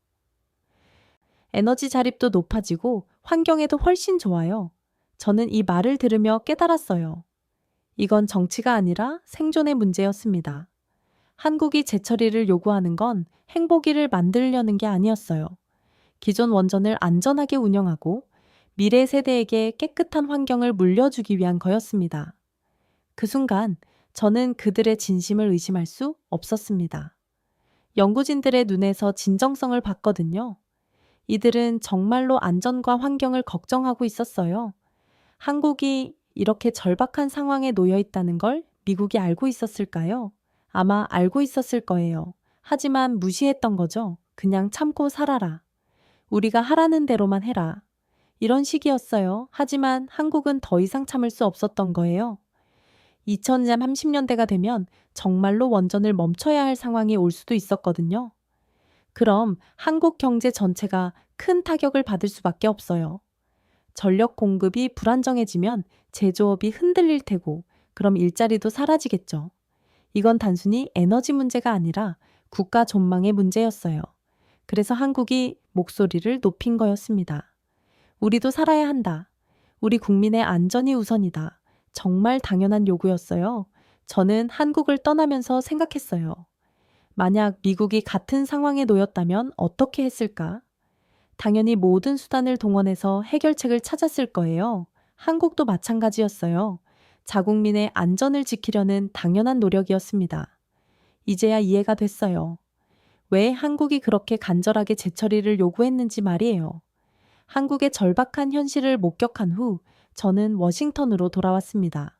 에너지 자립도 높아지고 환경에도 훨씬 좋아요. 저는 이 말을 들으며 깨달았어요. 이건 정치가 아니라 생존의 문제였습니다. 한국이 재처리를 요구하는 건 행복이를 만들려는 게 아니었어요. 기존 원전을 안전하게 운영하고 미래 세대에게 깨끗한 환경을 물려주기 위한 거였습니다. 그 순간 저는 그들의 진심을 의심할 수 없었습니다. 연구진들의 눈에서 진정성을 봤거든요. 이들은 정말로 안전과 환경을 걱정하고 있었어요. 한국이 이렇게 절박한 상황에 놓여 있다는 걸 미국이 알고 있었을까요? 아마 알고 있었을 거예요. 하지만 무시했던 거죠. 그냥 참고 살아라. 우리가 하라는 대로만 해라. 이런 식이었어요. 하지만 한국은 더 이상 참을 수 없었던 거예요. 2030년대가 되면 정말로 원전을 멈춰야 할 상황이 올 수도 있었거든요. 그럼 한국 경제 전체가 큰 타격을 받을 수밖에 없어요. 전력 공급이 불안정해지면 제조업이 흔들릴 테고 그럼 일자리도 사라지겠죠. 이건 단순히 에너지 문제가 아니라 국가 존망의 문제였어요. 그래서 한국이 목소리를 높인 거였습니다. 우리도 살아야 한다. 우리 국민의 안전이 우선이다. 정말 당연한 요구였어요. 저는 한국을 떠나면서 생각했어요. 만약 미국이 같은 상황에 놓였다면 어떻게 했을까? 당연히 모든 수단을 동원해서 해결책을 찾았을 거예요. 한국도 마찬가지였어요. 자국민의 안전을 지키려는 당연한 노력이었습니다. 이제야 이해가 됐어요. 왜 한국이 그렇게 간절하게 재처리를 요구했는지 말이에요. 한국의 절박한 현실을 목격한 후 저는 워싱턴으로 돌아왔습니다.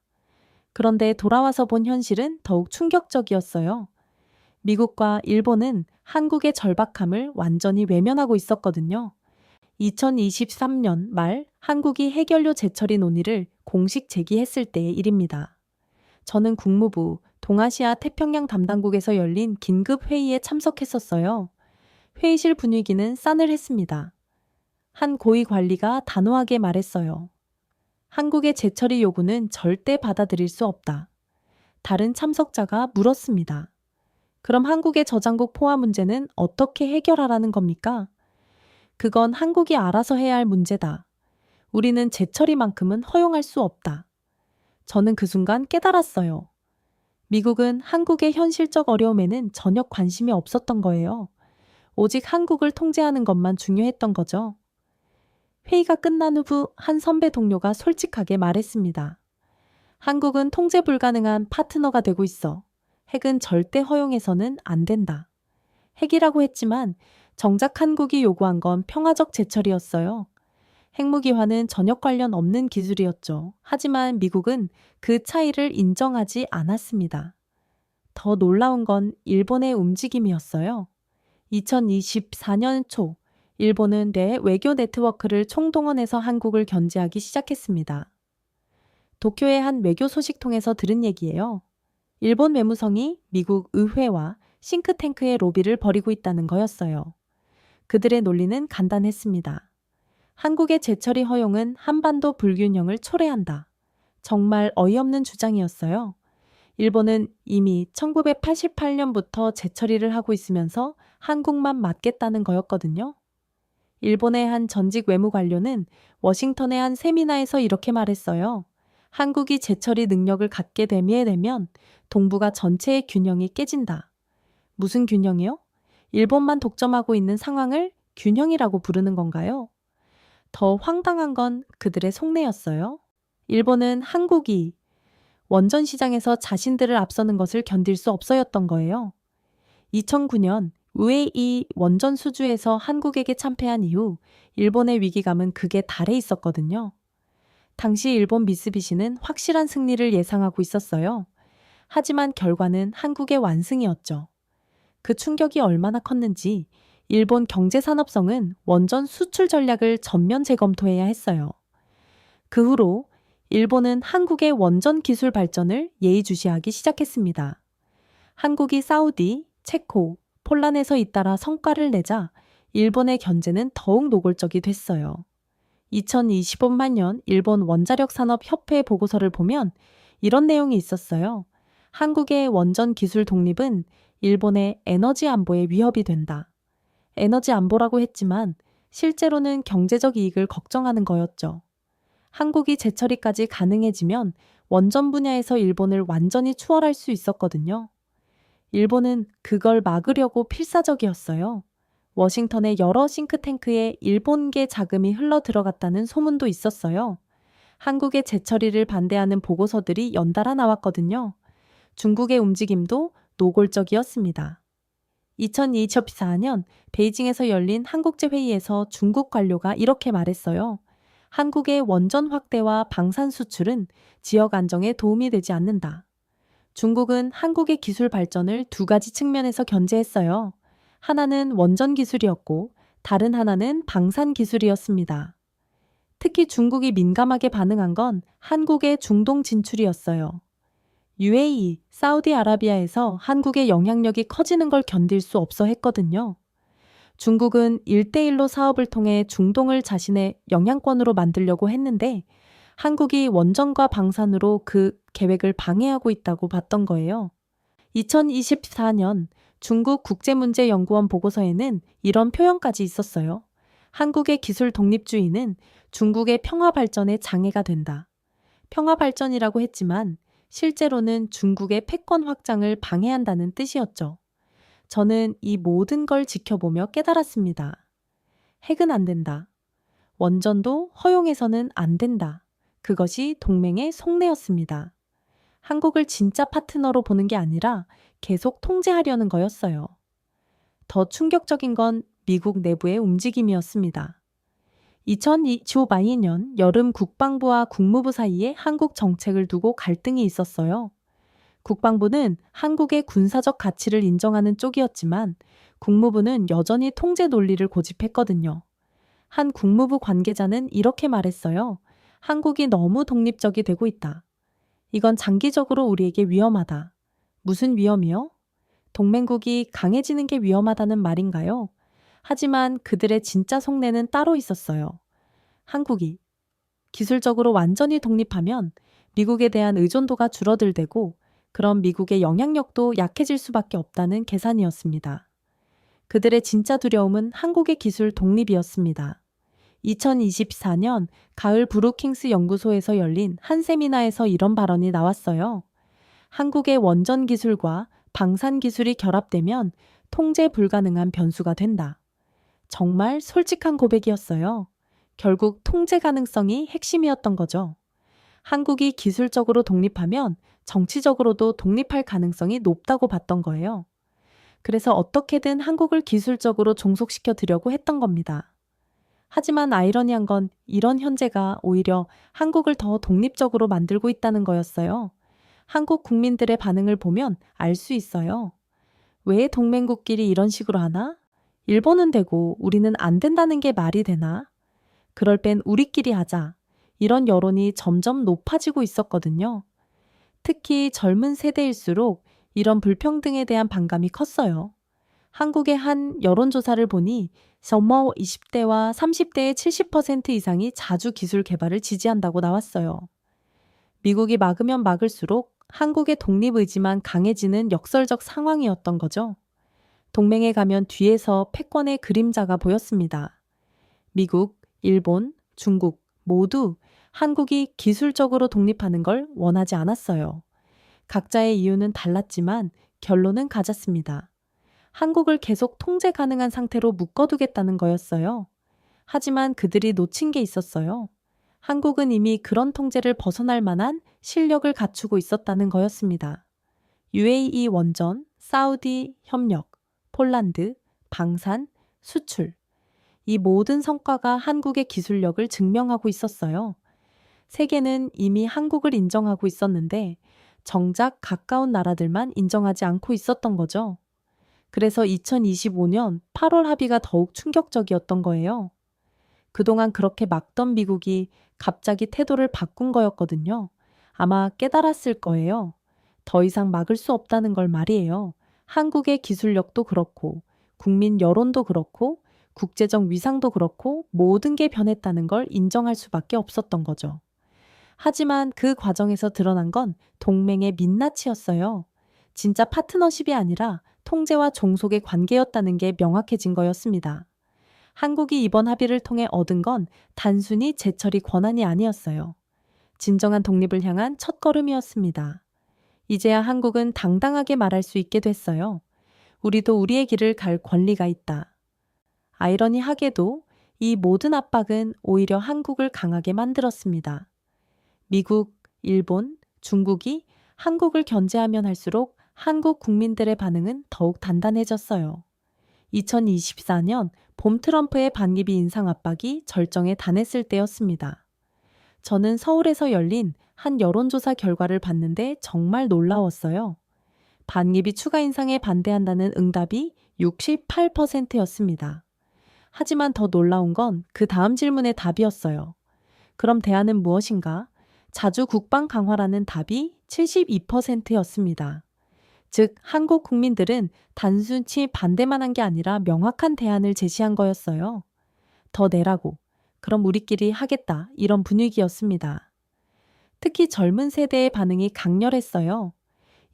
그런데 돌아와서 본 현실은 더욱 충격적이었어요. 미국과 일본은 한국의 절박함을 완전히 외면하고 있었거든요. 2023년 말 한국이 해결료 재처리 논의를 공식 제기했을 때의 일입니다. 저는 국무부 동아시아 태평양 담당국에서 열린 긴급 회의에 참석했었어요. 회의실 분위기는 싸늘했습니다. 한 고위 관리가 단호하게 말했어요. 한국의 재처리 요구는 절대 받아들일 수 없다. 다른 참석자가 물었습니다. 그럼 한국의 저장고 포화 문제는 어떻게 해결하라는 겁니까? 그건 한국이 알아서 해야 할 문제다. 우리는 재처리만큼은 허용할 수 없다. 저는 그 순간 깨달았어요. 미국은 한국의 현실적 어려움에는 전혀 관심이 없었던 거예요. 오직 한국을 통제하는 것만 중요했던 거죠. 회의가 끝난 후 한 선배 동료가 솔직하게 말했습니다. 한국은 통제 불가능한 파트너가 되고 있어. 핵은 절대 허용해서는 안 된다. 핵이라고 했지만 정작 한국이 요구한 건 평화적 재처리였어요. 핵무기화는 전혀 관련 없는 기술이었죠. 하지만 미국은 그 차이를 인정하지 않았습니다. 더 놀라운 건 일본의 움직임이었어요. 2024년 초 일본은 내 외교 네트워크를 총동원해서 한국을 견제하기 시작했습니다. 도쿄의 한 외교 소식통에서 들은 얘기예요. 일본 외무성이 미국 의회와 싱크탱크의 로비를 벌이고 있다는 거였어요. 그들의 논리는 간단했습니다. 한국의 재처리 허용은 한반도 불균형을 초래한다. 정말 어이없는 주장이었어요. 일본은 이미 1988년부터 재처리를 하고 있으면서 한국만 맡겠다는 거였거든요. 일본의 한 전직 외무 관료는 워싱턴의 한 세미나에서 이렇게 말했어요. 한국이 제철이 능력을 갖게 되면 동북아 전체의 균형이 깨진다. 무슨 균형이요? 일본만 독점하고 있는 상황을 균형이라고 부르는 건가요? 더 황당한 건 그들의 속내였어요. 일본은 한국이 원전 시장에서 자신들을 앞서는 것을 견딜 수 없어였던 거예요. 2009년 우에이 원전 수주에서 한국에게 참패한 이후 일본의 위기감은 극에 달해 있었거든요. 당시 일본 미쓰비시는 확실한 승리를 예상하고 있었어요. 하지만 결과는 한국의 완승이었죠. 그 충격이 얼마나 컸는지 일본 경제산업성은 원전 수출 전략을 전면 재검토해야 했어요. 그 후로 일본은 한국의 원전 기술 발전을 예의주시하기 시작했습니다. 한국이 사우디, 체코, 폴란드에서 잇따라 성과를 내자 일본의 견제는 더욱 노골적이 됐어요. 2025년 일본 원자력 산업 협회 보고서를 보면 이런 내용이 있었어요. 한국의 원전 기술 독립은 일본의 에너지 안보에 위협이 된다. 에너지 안보라고 했지만 실제로는 경제적 이익을 걱정하는 거였죠. 한국이 재처리까지 가능해지면 원전 분야에서 일본을 완전히 추월할 수 있었거든요. 일본은 그걸 막으려고 필사적이었어요. 워싱턴의 여러 싱크탱크에 일본계 자금이 흘러 들어갔다는 소문도 있었어요. 한국의 재처리를 반대하는 보고서들이 연달아 나왔거든요. 중국의 움직임도 노골적이었습니다. 2024년 베이징에서 열린 한국제회의에서 중국 관료가 이렇게 말했어요. 한국의 원전 확대와 방산 수출은 지역 안정에 도움이 되지 않는다. 중국은 한국의 기술 발전을 두 가지 측면에서 견제했어요. 하나는 원전 기술이었고 다른 하나는 방산 기술이었습니다. 특히 중국이 민감하게 반응한 건 한국의 중동 진출이었어요. UAE, 사우디아라비아에서 한국의 영향력이 커지는 걸 견딜 수 없어 했거든요. 중국은 1대1로 사업을 통해 중동을 자신의 영향권으로 만들려고 했는데 한국이 원전과 방산으로 그 계획을 방해하고 있다고 봤던 거예요. 2024년 중국 국제문제연구원 보고서에는 이런 표현까지 있었어요. 한국의 기술 독립주의는 중국의 평화 발전에 장애가 된다. 평화 발전이라고 했지만 실제로는 중국의 패권 확장을 방해한다는 뜻이었죠. 저는 이 모든 걸 지켜보며 깨달았습니다. 핵은 안 된다. 원전도 허용해서는 안 된다. 그것이 동맹의 속내였습니다. 한국을 진짜 파트너로 보는 게 아니라 계속 통제하려는 거였어요. 더 충격적인 건 미국 내부의 움직임이었습니다. 2025년 여름 국방부와 국무부 사이에 한국 정책을 두고 갈등이 있었어요. 국방부는 한국의 군사적 가치를 인정하는 쪽이었지만 국무부는 여전히 통제 논리를 고집했거든요. 한 국무부 관계자는 이렇게 말했어요. 한국이 너무 독립적이 되고 있다. 이건 장기적으로 우리에게 위험하다. 무슨 위험이요? 동맹국이 강해지는 게 위험하다는 말인가요? 하지만 그들의 진짜 속내는 따로 있었어요. 한국이 기술적으로 완전히 독립하면 미국에 대한 의존도가 줄어들되고 그럼 미국의 영향력도 약해질 수밖에 없다는 계산이었습니다. 그들의 진짜 두려움은 한국의 기술 독립이었습니다. 2024년 가을 브루킹스 연구소에서 열린 한 세미나에서 이런 발언이 나왔어요. 한국의 원전 기술과 방산 기술이 결합되면 통제 불가능한 변수가 된다. 정말 솔직한 고백이었어요. 결국 통제 가능성이 핵심이었던 거죠. 한국이 기술적으로 독립하면 정치적으로도 독립할 가능성이 높다고 봤던 거예요. 그래서 어떻게든 한국을 기술적으로 종속시켜 드려고 했던 겁니다. 하지만 아이러니한 건 이런 현재가 오히려 한국을 더 독립적으로 만들고 있다는 거였어요. 한국 국민들의 반응을 보면 알 수 있어요. 왜 동맹국끼리 이런 식으로 하나? 일본은 되고 우리는 안 된다는 게 말이 되나? 그럴 땐 우리끼리 하자. 이런 여론이 점점 높아지고 있었거든요. 특히 젊은 세대일수록 이런 불평등에 대한 반감이 컸어요. 한국의 한 여론조사를 보니 서머 20대와 30대의 70% 이상이 자주 기술 개발을 지지한다고 나왔어요. 미국이 막으면 막을수록 한국의 독립 의지만 강해지는 역설적 상황이었던 거죠. 동맹에 가면 뒤에서 패권의 그림자가 보였습니다. 미국, 일본, 중국 모두 한국이 기술적으로 독립하는 걸 원하지 않았어요. 각자의 이유는 달랐지만 결론은 같았습니다. 한국을 계속 통제 가능한 상태로 묶어두겠다는 거였어요. 하지만 그들이 놓친 게 있었어요. 한국은 이미 그런 통제를 벗어날 만한 실력을 갖추고 있었다는 거였습니다. UAE 원전, 사우디 협력, 폴란드, 방산, 수출. 이 모든 성과가 한국의 기술력을 증명하고 있었어요. 세계는 이미 한국을 인정하고 있었는데 정작 가까운 나라들만 인정하지 않고 있었던 거죠. 그래서 2025년 8월 합의가 더욱 충격적이었던 거예요. 그동안 그렇게 막던 미국이 갑자기 태도를 바꾼 거였거든요. 아마 깨달았을 거예요. 더 이상 막을 수 없다는 걸 말이에요. 한국의 기술력도 그렇고, 국민 여론도 그렇고, 국제적 위상도 그렇고, 모든 게 변했다는 걸 인정할 수밖에 없었던 거죠. 하지만 그 과정에서 드러난 건 동맹의 민낯이었어요. 진짜 파트너십이 아니라 통제와 종속의 관계였다는 게 명확해진 거였습니다. 한국이 이번 합의를 통해 얻은 건 단순히 제철이 권한이 아니었어요. 진정한 독립을 향한 첫걸음이었습니다. 이제야 한국은 당당하게 말할 수 있게 됐어요. 우리도 우리의 길을 갈 권리가 있다. 아이러니하게도 이 모든 압박은 오히려 한국을 강하게 만들었습니다. 미국, 일본, 중국이 한국을 견제하면 할수록 한국 국민들의 반응은 더욱 단단해졌어요. 2024년 봄 트럼프의 반기비 인상 압박이 절정에 달했을 때였습니다. 저는 서울에서 열린 한 여론조사 결과를 봤는데 정말 놀라웠어요. 반기비 추가 인상에 반대한다는 응답이 68%였습니다. 하지만 더 놀라운 건 그 다음 질문의 답이었어요. 그럼 대안은 무엇인가? 자주 국방 강화라는 답이 72%였습니다. 즉, 한국 국민들은 단순히 반대만 한 게 아니라 명확한 대안을 제시한 거였어요. 더 내라고. 그럼 우리끼리 하겠다. 이런 분위기였습니다. 특히 젊은 세대의 반응이 강렬했어요.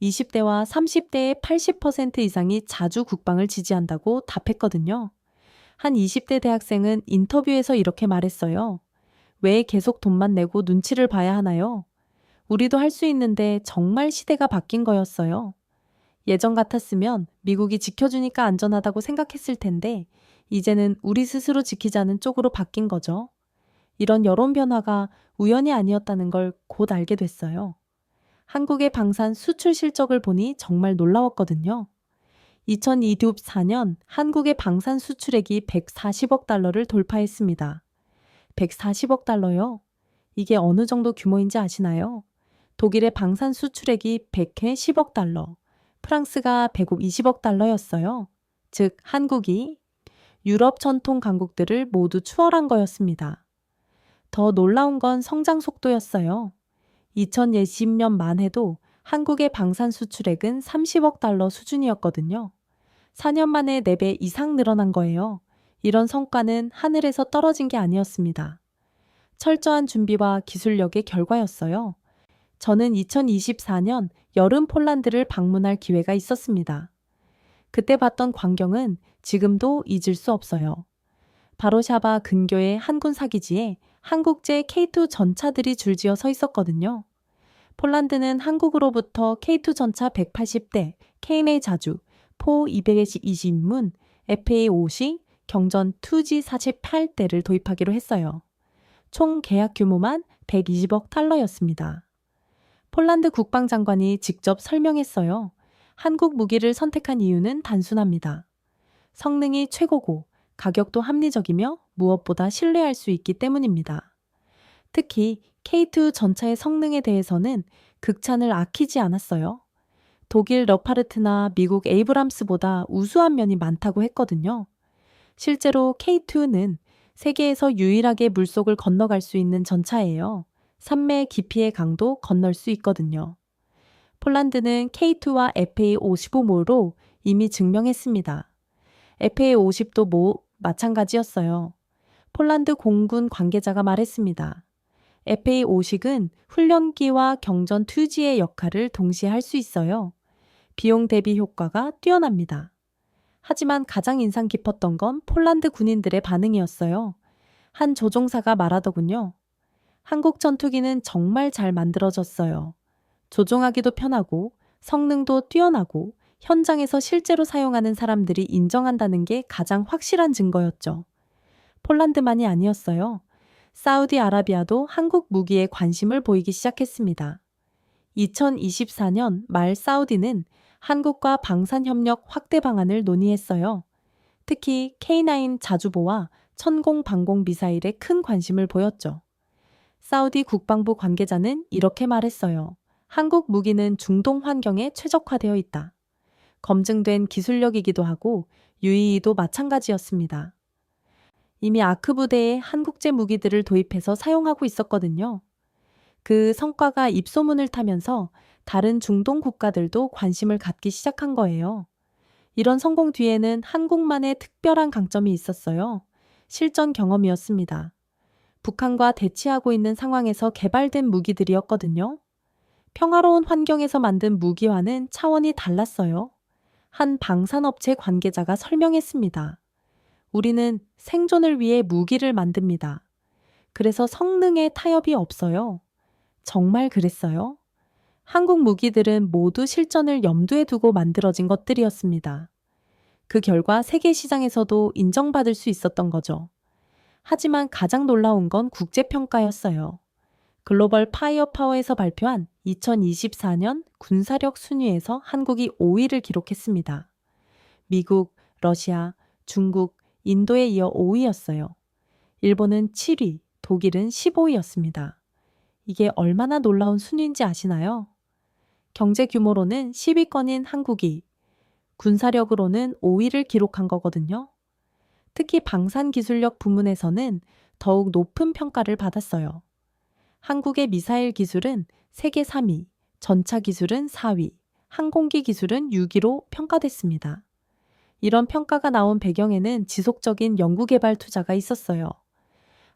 20대와 30대의 80% 이상이 자주 국방을 지지한다고 답했거든요. 한 20대 대학생은 인터뷰에서 이렇게 말했어요. 왜 계속 돈만 내고 눈치를 봐야 하나요? 우리도 할 수 있는데 정말 시대가 바뀐 거였어요. 예전 같았으면 미국이 지켜주니까 안전하다고 생각했을 텐데 이제는 우리 스스로 지키자는 쪽으로 바뀐 거죠. 이런 여론 변화가 우연이 아니었다는 걸 곧 알게 됐어요. 한국의 방산 수출 실적을 보니 정말 놀라웠거든요. 2024년 한국의 방산 수출액이 140억 달러를 돌파했습니다. 140억 달러요? 이게 어느 정도 규모인지 아시나요? 독일의 방산 수출액이 100회 10억 달러, 프랑스가 120억 달러였어요. 즉, 한국이 유럽 전통 강국들을 모두 추월한 거였습니다. 더 놀라운 건 성장 속도였어요. 2020년 만 해도 한국의 방산 수출액은 30억 달러 수준이었거든요. 4년 만에 4배 이상 늘어난 거예요. 이런 성과는 하늘에서 떨어진 게 아니었습니다. 철저한 준비와 기술력의 결과였어요. 저는 2024년 여름 폴란드를 방문할 기회가 있었습니다. 그때 봤던 광경은 지금도 잊을 수 없어요. 바로샤바 근교의 한군 사기지에 한국제 K2 전차들이 줄지어 서 있었거든요. 폴란드는 한국으로부터 K2 전차 180대, KNA 자주, 포 220문, FA50, 경전 2G 48대를 도입하기로 했어요. 총 계약 규모만 120억 달러였습니다. 폴란드 국방장관이 직접 설명했어요. 한국 무기를 선택한 이유는 단순합니다. 성능이 최고고 가격도 합리적이며 무엇보다 신뢰할 수 있기 때문입니다. 특히 K2 전차의 성능에 대해서는 극찬을 아끼지 않았어요. 독일 러파르트나 미국 에이브람스보다 우수한 면이 많다고 했거든요. 실제로 K2는 세계에서 유일하게 물속을 건너갈 수 있는 전차예요. 3매 깊이의 강도 건널 수 있거든요. 폴란드는 K2와 FA55모로 이미 증명했습니다. FA50도 마찬가지였어요. 폴란드 공군 관계자가 말했습니다. FA50은 훈련기와 경전 투지의 역할을 동시에 할 수 있어요. 비용 대비 효과가 뛰어납니다. 하지만 가장 인상 깊었던 건 폴란드 군인들의 반응이었어요. 한 조종사가 말하더군요. 한국 전투기는 정말 잘 만들어졌어요. 조종하기도 편하고 성능도 뛰어나고 현장에서 실제로 사용하는 사람들이 인정한다는 게 가장 확실한 증거였죠. 폴란드만이 아니었어요. 사우디아라비아도 한국 무기에 관심을 보이기 시작했습니다. 2024년 말 사우디는 한국과 방산협력 확대 방안을 논의했어요. 특히 K9 자주보와 천공 방공 미사일에 큰 관심을 보였죠. 사우디 국방부 관계자는 이렇게 말했어요. 한국 무기는 중동 환경에 최적화되어 있다. 검증된 기술력이기도 하고 유의도 마찬가지였습니다. 이미 아크 부대에 한국제 무기들을 도입해서 사용하고 있었거든요. 그 성과가 입소문을 타면서 다른 중동 국가들도 관심을 갖기 시작한 거예요. 이런 성공 뒤에는 한국만의 특별한 강점이 있었어요. 실전 경험이었습니다. 북한과 대치하고 있는 상황에서 개발된 무기들이었거든요. 평화로운 환경에서 만든 무기와는 차원이 달랐어요. 한 방산업체 관계자가 설명했습니다. 우리는 생존을 위해 무기를 만듭니다. 그래서 성능에 타협이 없어요. 정말 그랬어요? 한국 무기들은 모두 실전을 염두에 두고 만들어진 것들이었습니다. 그 결과 세계 시장에서도 인정받을 수 있었던 거죠. 하지만 가장 놀라운 건 국제평가였어요. 글로벌 파이어파워에서 발표한 2024년 군사력 순위에서 한국이 5위를 기록했습니다. 미국, 러시아, 중국, 인도에 이어 5위였어요. 일본은 7위, 독일은 15위였습니다. 이게 얼마나 놀라운 순위인지 아시나요? 경제 규모로는 10위권인 한국이 군사력으로는 5위를 기록한 거거든요. 특히 방산기술력 부문에서는 더욱 높은 평가를 받았어요. 한국의 미사일 기술은 세계 3위, 전차 기술은 4위, 항공기 기술은 6위로 평가됐습니다. 이런 평가가 나온 배경에는 지속적인 연구개발 투자가 있었어요.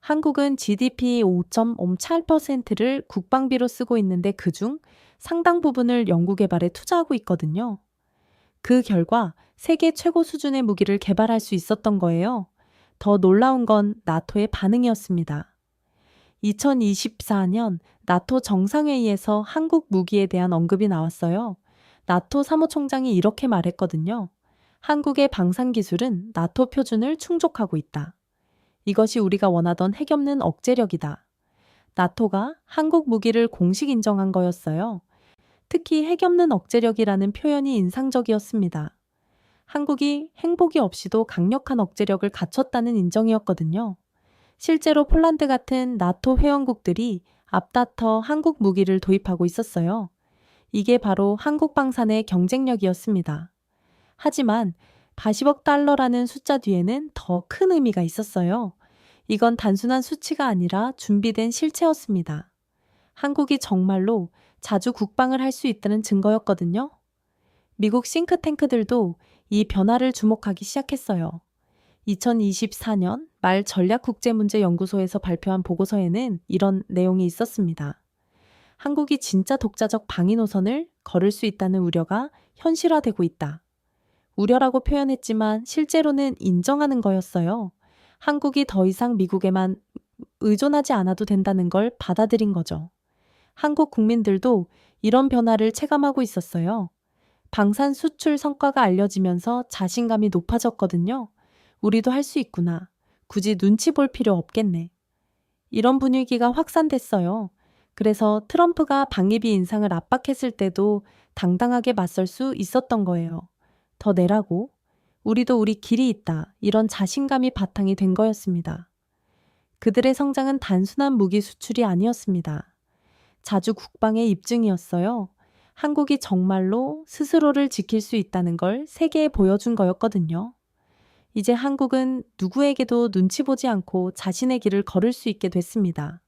한국은 GDP 5.58%를 국방비로 쓰고 있는데 그중 상당 부분을 연구개발에 투자하고 있거든요. 그 결과 세계 최고 수준의 무기를 개발할 수 있었던 거예요. 더 놀라운 건 나토의 반응이었습니다. 2024년 나토 정상회의에서 한국 무기에 대한 언급이 나왔어요. 나토 사무총장이 이렇게 말했거든요. 한국의 방산기술은 나토 표준을 충족하고 있다. 이것이 우리가 원하던 핵없는 억제력이다. 나토가 한국 무기를 공식 인정한 거였어요. 특히 핵없는 억제력이라는 표현이 인상적이었습니다. 한국이 행보기 없이도 강력한 억제력을 갖췄다는 인정이었거든요. 실제로 폴란드 같은 나토 회원국들이 앞다퉈 한국 무기를 도입하고 있었어요. 이게 바로 한국 방산의 경쟁력이었습니다. 하지만 80억 달러라는 숫자 뒤에는 더 큰 의미가 있었어요. 이건 단순한 수치가 아니라 준비된 실체였습니다. 한국이 정말로 자주 국방을 할 수 있다는 증거였거든요. 미국 싱크탱크들도 이 변화를 주목하기 시작했어요. 2024년 말 전략국제문제연구소에서 발표한 보고서에는 이런 내용이 있었습니다. 한국이 진짜 독자적 방위 노선을 걸을 수 있다는 우려가 현실화되고 있다. 우려라고 표현했지만 실제로는 인정하는 거였어요. 한국이 더 이상 미국에만 의존하지 않아도 된다는 걸 받아들인 거죠. 한국 국민들도 이런 변화를 체감하고 있었어요. 방산 수출 성과가 알려지면서 자신감이 높아졌거든요. 우리도 할 수 있구나. 굳이 눈치 볼 필요 없겠네. 이런 분위기가 확산됐어요. 그래서 트럼프가 방위비 인상을 압박했을 때도 당당하게 맞설 수 있었던 거예요. 더 내라고. 우리도 우리 길이 있다. 이런 자신감이 바탕이 된 거였습니다. 그들의 성장은 단순한 무기 수출이 아니었습니다. 자주 국방의 입증이었어요. 한국이 정말로 스스로를 지킬 수 있다는 걸 세계에 보여준 거였거든요. 이제 한국은 누구에게도 눈치 보지 않고 자신의 길을 걸을 수 있게 됐습니다.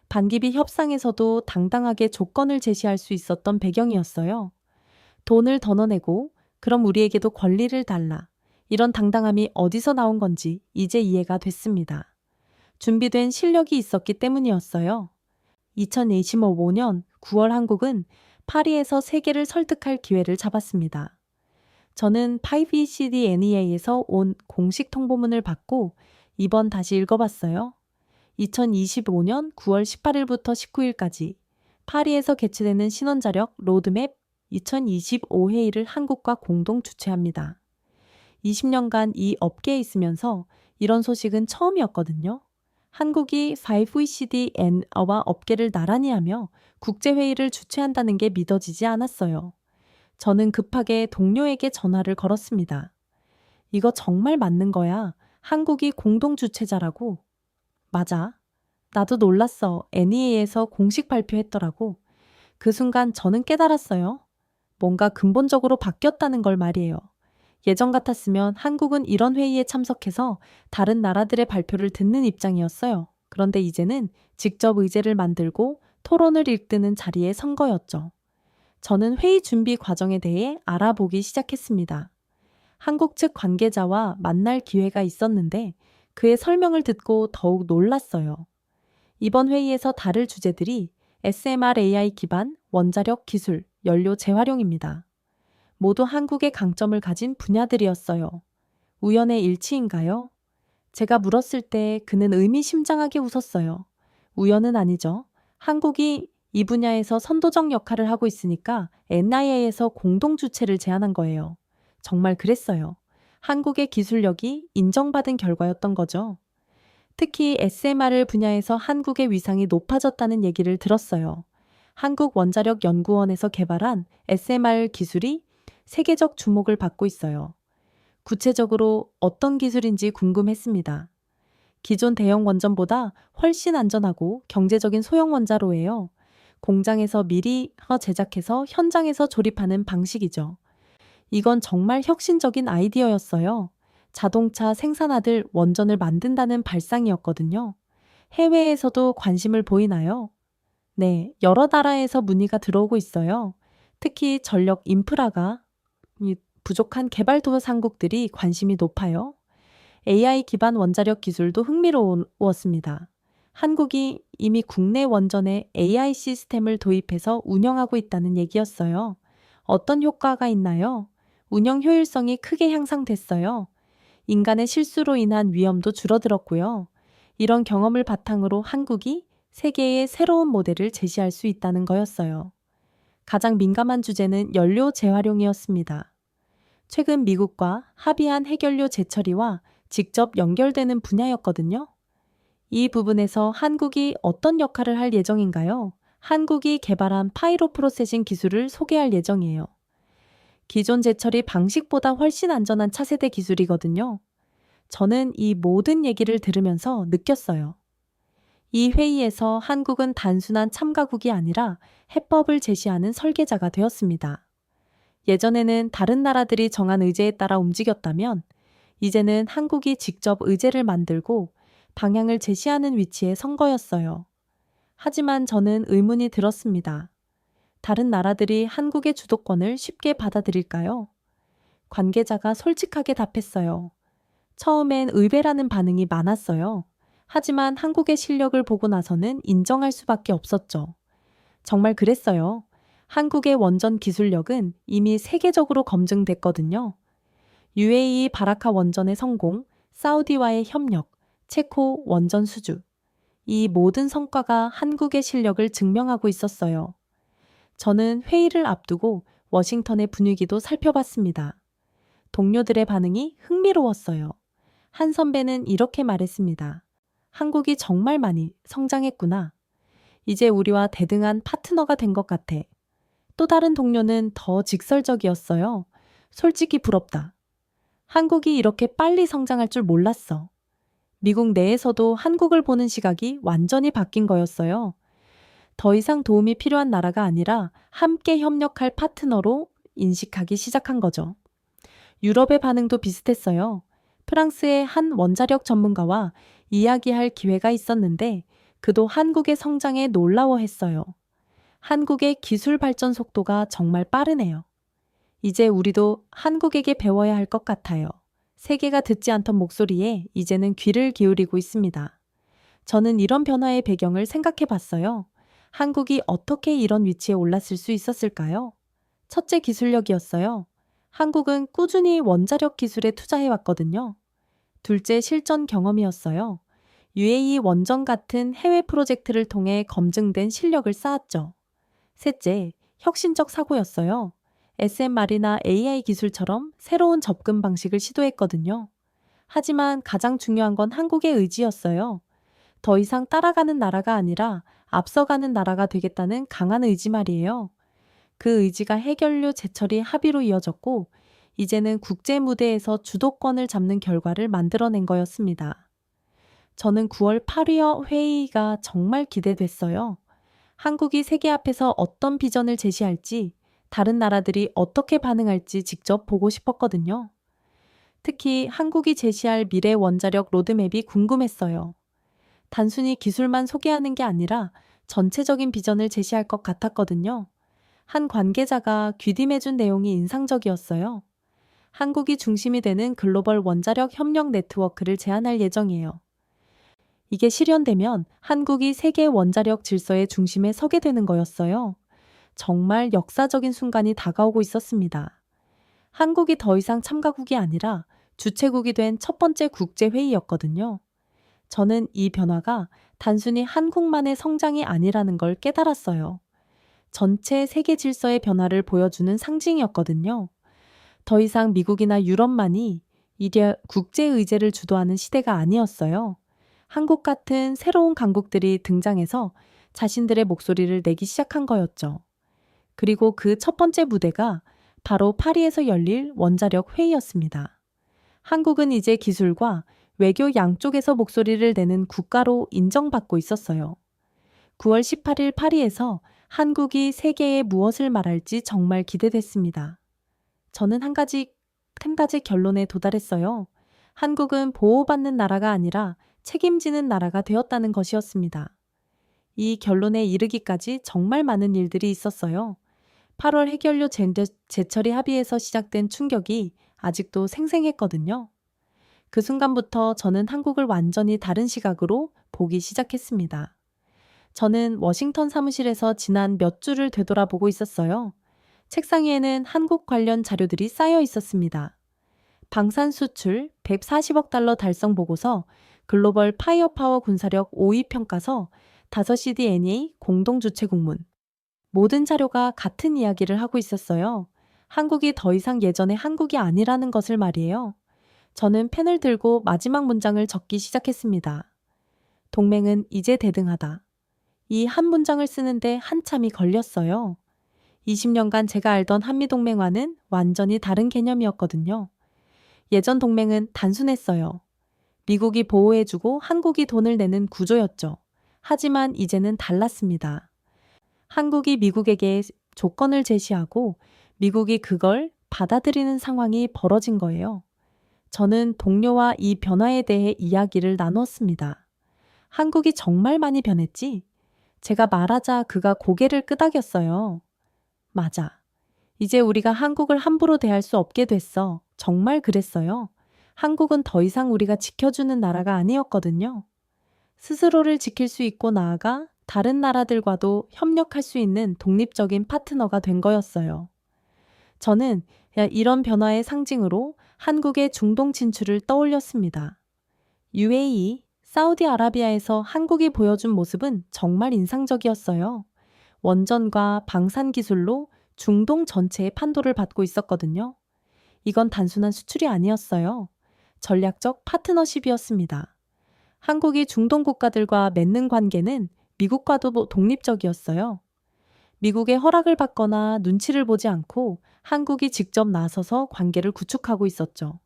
반기비 협상에서도 당당하게 조건을 제시할 수 있었던 배경이었어요. 돈을 더 넣어내고 그럼 우리에게도 권리를 달라. 이런 당당함이 어디서 나온 건지 이제 이해가 됐습니다. 준비된 실력이 있었기 때문이었어요. 2025년 9월 한국은 파리에서 세계를 설득할 기회를 잡았습니다. 저는 5ECDNEA에서 온 공식 통보문을 받고 이번 다시 읽어봤어요. 2025년 9월 18일부터 19일까지 파리에서 개최되는 신원자력 로드맵 2025 회의를 한국과 공동 주최합니다. 20년간 이 업계에 있으면서 이런 소식은 처음이었거든요. 한국이 5ECDN와 업계를 나란히 하며 국제회의를 주최한다는 게 믿어지지 않았어요. 저는 급하게 동료에게 전화를 걸었습니다. 이거 정말 맞는 거야. 한국이 공동 주최자라고. 맞아. 나도 놀랐어. NEA에서 공식 발표했더라고. 그 순간 저는 깨달았어요. 뭔가 근본적으로 바뀌었다는 걸 말이에요. 예전 같았으면 한국은 이런 회의에 참석해서 다른 나라들의 발표를 듣는 입장이었어요. 그런데 이제는 직접 의제를 만들고 토론을 이끄는 자리에 선 거였죠. 저는 회의 준비 과정에 대해 알아보기 시작했습니다. 한국 측 관계자와 만날 기회가 있었는데 그의 설명을 듣고 더욱 놀랐어요. 이번 회의에서 다룰 주제들이 SMR AI 기반 원자력 기술, 연료 재활용입니다. 모두 한국의 강점을 가진 분야들이었어요. 우연의 일치인가요? 제가 물었을 때 그는 의미심장하게 웃었어요. 우연은 아니죠. 한국이 이 분야에서 선도적 역할을 하고 있으니까 NIA에서 공동 주최를 제안한 거예요. 정말 그랬어요. 한국의 기술력이 인정받은 결과였던 거죠. 특히 SMR 분야에서 한국의 위상이 높아졌다는 얘기를 들었어요. 한국원자력연구원에서 개발한 SMR 기술이 세계적 주목을 받고 있어요. 구체적으로 어떤 기술인지 궁금했습니다. 기존 대형 원전보다 훨씬 안전하고 경제적인 소형 원자로예요. 공장에서 미리 제작해서 현장에서 조립하는 방식이죠. 이건 정말 혁신적인 아이디어였어요. 자동차 생산하듯 원전을 만든다는 발상이었거든요. 해외에서도 관심을 보이나요? 네, 여러 나라에서 문의가 들어오고 있어요. 특히 전력 인프라가 부족한 개발도상국들이 관심이 높아요. AI 기반 원자력 기술도 흥미로웠습니다. 한국이 이미 국내 원전에 AI 시스템을 도입해서 운영하고 있다는 얘기였어요. 어떤 효과가 있나요? 운영 효율성이 크게 향상됐어요. 인간의 실수로 인한 위험도 줄어들었고요. 이런 경험을 바탕으로 한국이 세계의 새로운 모델을 제시할 수 있다는 거였어요. 가장 민감한 주제는 연료 재활용이었습니다. 최근 미국과 합의한 해결료 재처리와 직접 연결되는 분야였거든요. 이 부분에서 한국이 어떤 역할을 할 예정인가요? 한국이 개발한 파이로 프로세싱 기술을 소개할 예정이에요. 기존 재처리 방식보다 훨씬 안전한 차세대 기술이거든요. 저는 이 모든 얘기를 들으면서 느꼈어요. 이 회의에서 한국은 단순한 참가국이 아니라 해법을 제시하는 설계자가 되었습니다. 예전에는 다른 나라들이 정한 의제에 따라 움직였다면 이제는 한국이 직접 의제를 만들고 방향을 제시하는 위치에 선 거였어요. 하지만 저는 의문이 들었습니다. 다른 나라들이 한국의 주도권을 쉽게 받아들일까요? 관계자가 솔직하게 답했어요. 처음엔 의외라는 반응이 많았어요. 하지만 한국의 실력을 보고 나서는 인정할 수밖에 없었죠. 정말 그랬어요. 한국의 원전 기술력은 이미 세계적으로 검증됐거든요. UAE 바라카 원전의 성공, 사우디와의 협력, 체코 원전 수주. 이 모든 성과가 한국의 실력을 증명하고 있었어요. 저는 회의를 앞두고 워싱턴의 분위기도 살펴봤습니다. 동료들의 반응이 흥미로웠어요. 한 선배는 이렇게 말했습니다. 한국이 정말 많이 성장했구나. 이제 우리와 대등한 파트너가 된 것 같아. 또 다른 동료는 더 직설적이었어요. 솔직히 부럽다. 한국이 이렇게 빨리 성장할 줄 몰랐어. 미국 내에서도 한국을 보는 시각이 완전히 바뀐 거였어요. 더 이상 도움이 필요한 나라가 아니라 함께 협력할 파트너로 인식하기 시작한 거죠. 유럽의 반응도 비슷했어요. 프랑스의 한 원자력 전문가와 이야기할 기회가 있었는데 그도 한국의 성장에 놀라워했어요. 한국의 기술 발전 속도가 정말 빠르네요. 이제 우리도 한국에게 배워야 할 것 같아요. 세계가 듣지 않던 목소리에 이제는 귀를 기울이고 있습니다. 저는 이런 변화의 배경을 생각해 봤어요. 한국이 어떻게 이런 위치에 올랐을 수 있었을까요? 첫째, 기술력이었어요. 한국은 꾸준히 원자력 기술에 투자해 왔거든요. 둘째, 실전 경험이었어요. UAE 원전 같은 해외 프로젝트를 통해 검증된 실력을 쌓았죠. 셋째, 혁신적 사고였어요. SMR이나 AI 기술처럼 새로운 접근 방식을 시도했거든요. 하지만 가장 중요한 건 한국의 의지였어요. 더 이상 따라가는 나라가 아니라 앞서가는 나라가 되겠다는 강한 의지 말이에요. 그 의지가 해결료 재처리 합의로 이어졌고, 이제는 국제 무대에서 주도권을 잡는 결과를 만들어낸 거였습니다. 저는 9월 8일 회의가 정말 기대됐어요. 한국이 세계 앞에서 어떤 비전을 제시할지, 다른 나라들이 어떻게 반응할지 직접 보고 싶었거든요. 특히 한국이 제시할 미래 원자력 로드맵이 궁금했어요. 단순히 기술만 소개하는 게 아니라 전체적인 비전을 제시할 것 같았거든요. 한 관계자가 귀띔해준 내용이 인상적이었어요. 한국이 중심이 되는 글로벌 원자력 협력 네트워크를 제안할 예정이에요. 이게 실현되면 한국이 세계 원자력 질서의 중심에 서게 되는 거였어요. 정말 역사적인 순간이 다가오고 있었습니다. 한국이 더 이상 참가국이 아니라 주최국이 된 첫 번째 국제회의였거든요. 저는 이 변화가 단순히 한국만의 성장이 아니라는 걸 깨달았어요. 전체 세계 질서의 변화를 보여주는 상징이었거든요. 더 이상 미국이나 유럽만이 이래 국제 의제를 주도하는 시대가 아니었어요. 한국 같은 새로운 강국들이 등장해서 자신들의 목소리를 내기 시작한 거였죠. 그리고 그 첫 번째 무대가 바로 파리에서 열릴 원자력 회의였습니다. 한국은 이제 기술과 외교 양쪽에서 목소리를 내는 국가로 인정받고 있었어요. 9월 18일 파리에서 한국이 세계에 무엇을 말할지 정말 기대됐습니다. 저는 한 가지 결론에 도달했어요. 한국은 보호받는 나라가 아니라 책임지는 나라가 되었다는 것이었습니다. 이 결론에 이르기까지 정말 많은 일들이 있었어요. 8월 해결료 재처리 합의에서 시작된 충격이 아직도 생생했거든요. 그 순간부터 저는 한국을 완전히 다른 시각으로 보기 시작했습니다. 저는 워싱턴 사무실에서 지난 몇 주를 되돌아보고 있었어요. 책상 위에는 한국 관련 자료들이 쌓여 있었습니다. 방산 수출 140억 달러 달성 보고서, 글로벌 파이어파워 군사력 5위 평가서, 5CDNA 공동주최국문. 모든 자료가 같은 이야기를 하고 있었어요. 한국이 더 이상 예전의 한국이 아니라는 것을 말이에요. 저는 펜을 들고 마지막 문장을 적기 시작했습니다. 동맹은 이제 대등하다. 이 한 문장을 쓰는데 한참이 걸렸어요. 20년간 제가 알던 한미동맹과는 완전히 다른 개념이었거든요. 예전 동맹은 단순했어요. 미국이 보호해주고 한국이 돈을 내는 구조였죠. 하지만 이제는 달랐습니다. 한국이 미국에게 조건을 제시하고 미국이 그걸 받아들이는 상황이 벌어진 거예요. 저는 동료와 이 변화에 대해 이야기를 나누었습니다. 한국이 정말 많이 변했지? 제가 말하자 그가 고개를 끄덕였어요. 맞아. 이제 우리가 한국을 함부로 대할 수 없게 됐어. 정말 그랬어요. 한국은 더 이상 우리가 지켜주는 나라가 아니었거든요. 스스로를 지킬 수 있고 나아가 다른 나라들과도 협력할 수 있는 독립적인 파트너가 된 거였어요. 저는 이런 변화의 상징으로 한국의 중동 진출을 떠올렸습니다. UAE, 사우디아라비아에서 한국이 보여준 모습은 정말 인상적이었어요. 원전과 방산 기술로 중동 전체의 판도를 받고 있었거든요. 이건 단순한 수출이 아니었어요. 전략적 파트너십이었습니다. 한국이 중동 국가들과 맺는 관계는 미국과도 독립적이었어요. 미국의 허락을 받거나 눈치를 보지 않고 한국이 직접 나서서 관계를 구축하고 있었죠.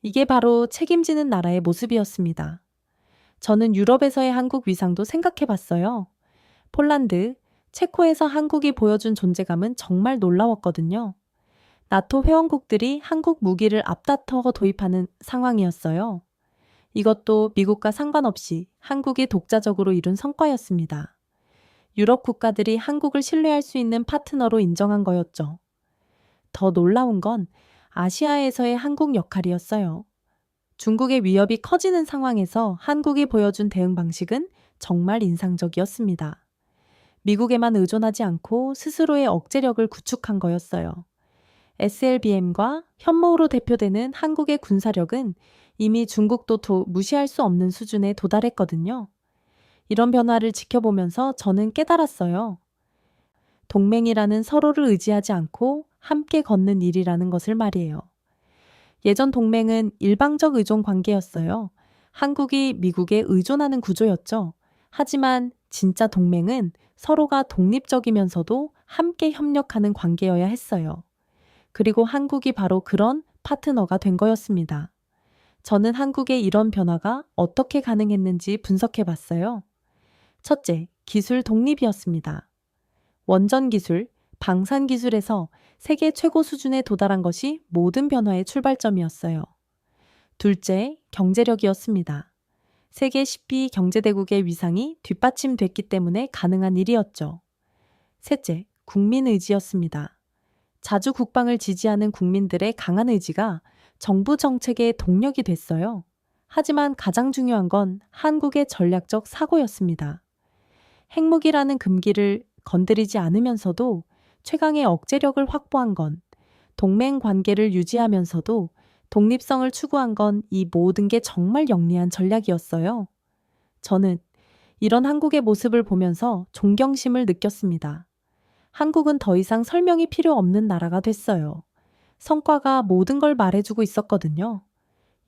이게 바로 책임지는 나라의 모습이었습니다. 저는 유럽에서의 한국 위상도 생각해 봤어요. 폴란드, 체코에서 한국이 보여준 존재감은 정말 놀라웠거든요. 나토 회원국들이 한국 무기를 앞다퉈 도입하는 상황이었어요. 이것도 미국과 상관없이 한국이 독자적으로 이룬 성과였습니다. 유럽 국가들이 한국을 신뢰할 수 있는 파트너로 인정한 거였죠. 더 놀라운 건 아시아에서의 한국 역할이었어요. 중국의 위협이 커지는 상황에서 한국이 보여준 대응 방식은 정말 인상적이었습니다. 미국에만 의존하지 않고 스스로의 억제력을 구축한 거였어요. SLBM과 현모으로 대표되는 한국의 군사력은 이미 중국도 무시할 수 없는 수준에 도달했거든요. 이런 변화를 지켜보면서 저는 깨달았어요. 동맹이라는 서로를 의지하지 않고 함께 걷는 일이라는 것을 말이에요. 예전 동맹은 일방적 의존 관계였어요. 한국이 미국에 의존하는 구조였죠. 하지만 진짜 동맹은 서로가 독립적이면서도 함께 협력하는 관계여야 했어요. 그리고 한국이 바로 그런 파트너가 된 거였습니다. 저는 한국의 이런 변화가 어떻게 가능했는지 분석해 봤어요. 첫째, 기술 독립이었습니다. 원전 기술, 방산 기술에서 세계 최고 수준에 도달한 것이 모든 변화의 출발점이었어요. 둘째, 경제력이었습니다. 세계 10위 경제대국의 위상이 뒷받침됐기 때문에 가능한 일이었죠. 셋째, 국민의지였습니다. 자주 국방을 지지하는 국민들의 강한 의지가 정부 정책의 동력이 됐어요. 하지만 가장 중요한 건 한국의 전략적 사고였습니다. 핵무기라는 금기를 건드리지 않으면서도 최강의 억제력을 확보한 건, 동맹 관계를 유지하면서도 독립성을 추구한 건 이 모든 게 정말 영리한 전략이었어요. 저는 이런 한국의 모습을 보면서 존경심을 느꼈습니다. 한국은 더 이상 설명이 필요 없는 나라가 됐어요. 성과가 모든 걸 말해주고 있었거든요.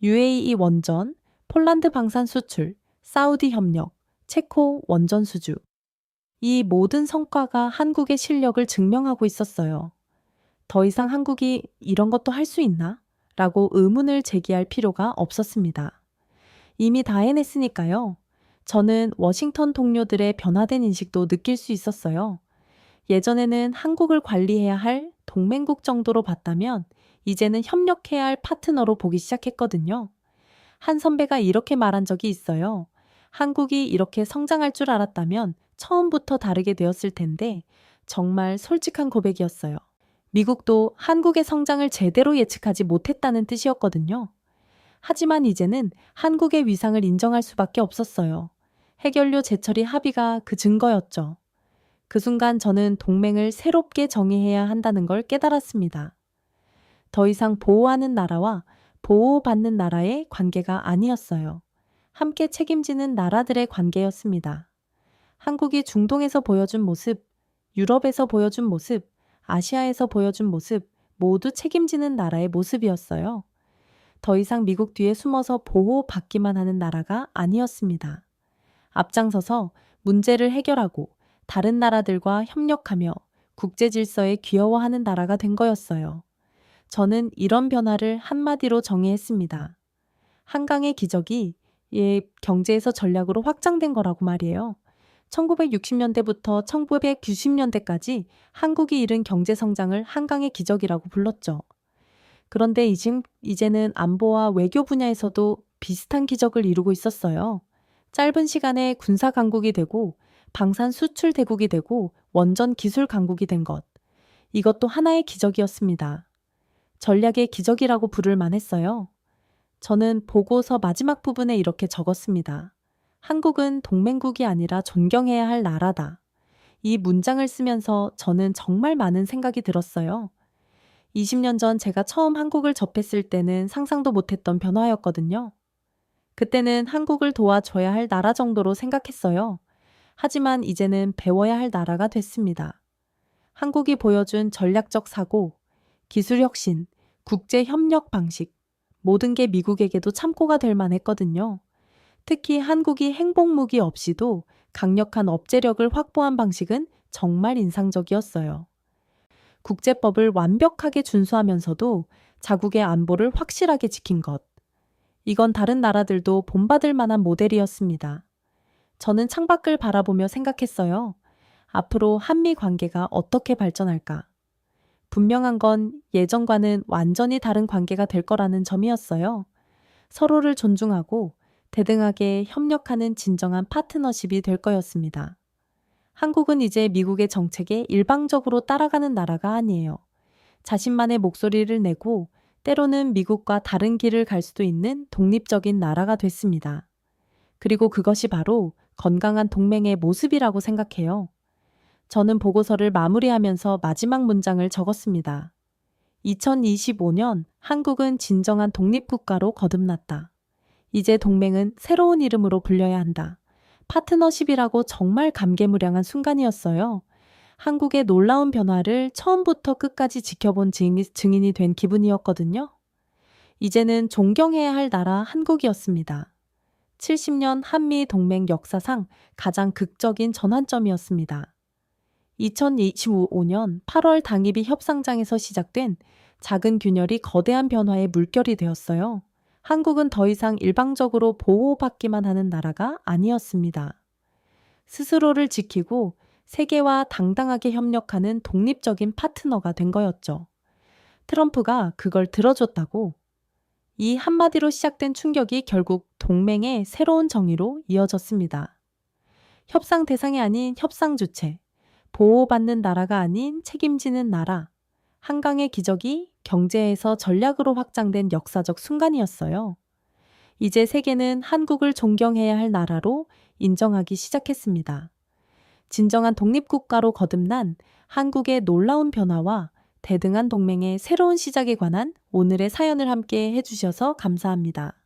UAE 원전, 폴란드 방산 수출, 사우디 협력, 체코 원전 수주. 이 모든 성과가 한국의 실력을 증명하고 있었어요. 더 이상 한국이 이런 것도 할 수 있나? 라고 의문을 제기할 필요가 없었습니다. 이미 다 해냈으니까요. 저는 워싱턴 동료들의 변화된 인식도 느낄 수 있었어요. 예전에는 한국을 관리해야 할 동맹국 정도로 봤다면 이제는 협력해야 할 파트너로 보기 시작했거든요. 한 선배가 이렇게 말한 적이 있어요. 한국이 이렇게 성장할 줄 알았다면 처음부터 다르게 되었을 텐데 정말 솔직한 고백이었어요. 미국도 한국의 성장을 제대로 예측하지 못했다는 뜻이었거든요. 하지만 이제는 한국의 위상을 인정할 수밖에 없었어요. 핵연료 재처리 합의가 그 증거였죠. 그 순간 저는 동맹을 새롭게 정의해야 한다는 걸 깨달았습니다. 더 이상 보호하는 나라와 보호받는 나라의 관계가 아니었어요. 함께 책임지는 나라들의 관계였습니다. 한국이 중동에서 보여준 모습, 유럽에서 보여준 모습, 아시아에서 보여준 모습 모두 책임지는 나라의 모습이었어요. 더 이상 미국 뒤에 숨어서 보호받기만 하는 나라가 아니었습니다. 앞장서서 문제를 해결하고 다른 나라들과 협력하며 국제 질서에 귀여워하는 나라가 된 거였어요. 저는 이런 변화를 한마디로 정의했습니다. 한강의 기적이 경제에서 전략으로 확장된 거라고 말이에요. 1960년대부터 1990년대까지 한국이 이룬 경제 성장을 한강의 기적이라고 불렀죠. 그런데 이제는 안보와 외교 분야에서도 비슷한 기적을 이루고 있었어요. 짧은 시간에 군사 강국이 되고 방산 수출 대국이 되고 원전 기술 강국이 된 것. 이것도 하나의 기적이었습니다. 전략의 기적이라고 부를 만했어요. 저는 보고서 마지막 부분에 이렇게 적었습니다. 한국은 동맹국이 아니라 존경해야 할 나라다. 이 문장을 쓰면서 저는 정말 많은 생각이 들었어요. 20년 전 제가 처음 한국을 접했을 때는 상상도 못했던 변화였거든요. 그때는 한국을 도와줘야 할 나라 정도로 생각했어요. 하지만 이제는 배워야 할 나라가 됐습니다. 한국이 보여준 전략적 사고, 기술 혁신, 국제 협력 방식, 모든 게 미국에게도 참고가 될 만했거든요. 특히 한국이 행복무기 없이도 강력한 억제력을 확보한 방식은 정말 인상적이었어요. 국제법을 완벽하게 준수하면서도 자국의 안보를 확실하게 지킨 것. 이건 다른 나라들도 본받을 만한 모델이었습니다. 저는 창밖을 바라보며 생각했어요. 앞으로 한미 관계가 어떻게 발전할까? 분명한 건 예전과는 완전히 다른 관계가 될 거라는 점이었어요. 서로를 존중하고 대등하게 협력하는 진정한 파트너십이 될 거였습니다. 한국은 이제 미국의 정책에 일방적으로 따라가는 나라가 아니에요. 자신만의 목소리를 내고 때로는 미국과 다른 길을 갈 수도 있는 독립적인 나라가 됐습니다. 그리고 그것이 바로 건강한 동맹의 모습이라고 생각해요. 저는 보고서를 마무리하면서 마지막 문장을 적었습니다. 2025년 한국은 진정한 독립국가로 거듭났다. 이제 동맹은 새로운 이름으로 불려야 한다. 파트너십이라고 정말 감개무량한 순간이었어요. 한국의 놀라운 변화를 처음부터 끝까지 지켜본 증인이 된 기분이었거든요. 이제는 존경해야 할 나라 한국이었습니다. 70년 한미 동맹 역사상 가장 극적인 전환점이었습니다. 2025년 8월 당입이 협상장에서 시작된 작은 균열이 거대한 변화의 물결이 되었어요. 한국은 더 이상 일방적으로 보호받기만 하는 나라가 아니었습니다. 스스로를 지키고 세계와 당당하게 협력하는 독립적인 파트너가 된 거였죠. 트럼프가 그걸 들어줬다고. 이 한마디로 시작된 충격이 결국 동맹의 새로운 정의로 이어졌습니다. 협상 대상이 아닌 협상 주체, 보호받는 나라가 아닌 책임지는 나라, 한강의 기적이 경제에서 전략으로 확장된 역사적 순간이었어요. 이제 세계는 한국을 존경해야 할 나라로 인정하기 시작했습니다. 진정한 독립국가로 거듭난 한국의 놀라운 변화와 대등한 동맹의 새로운 시작에 관한 오늘의 사연을 함께 해주셔서 감사합니다.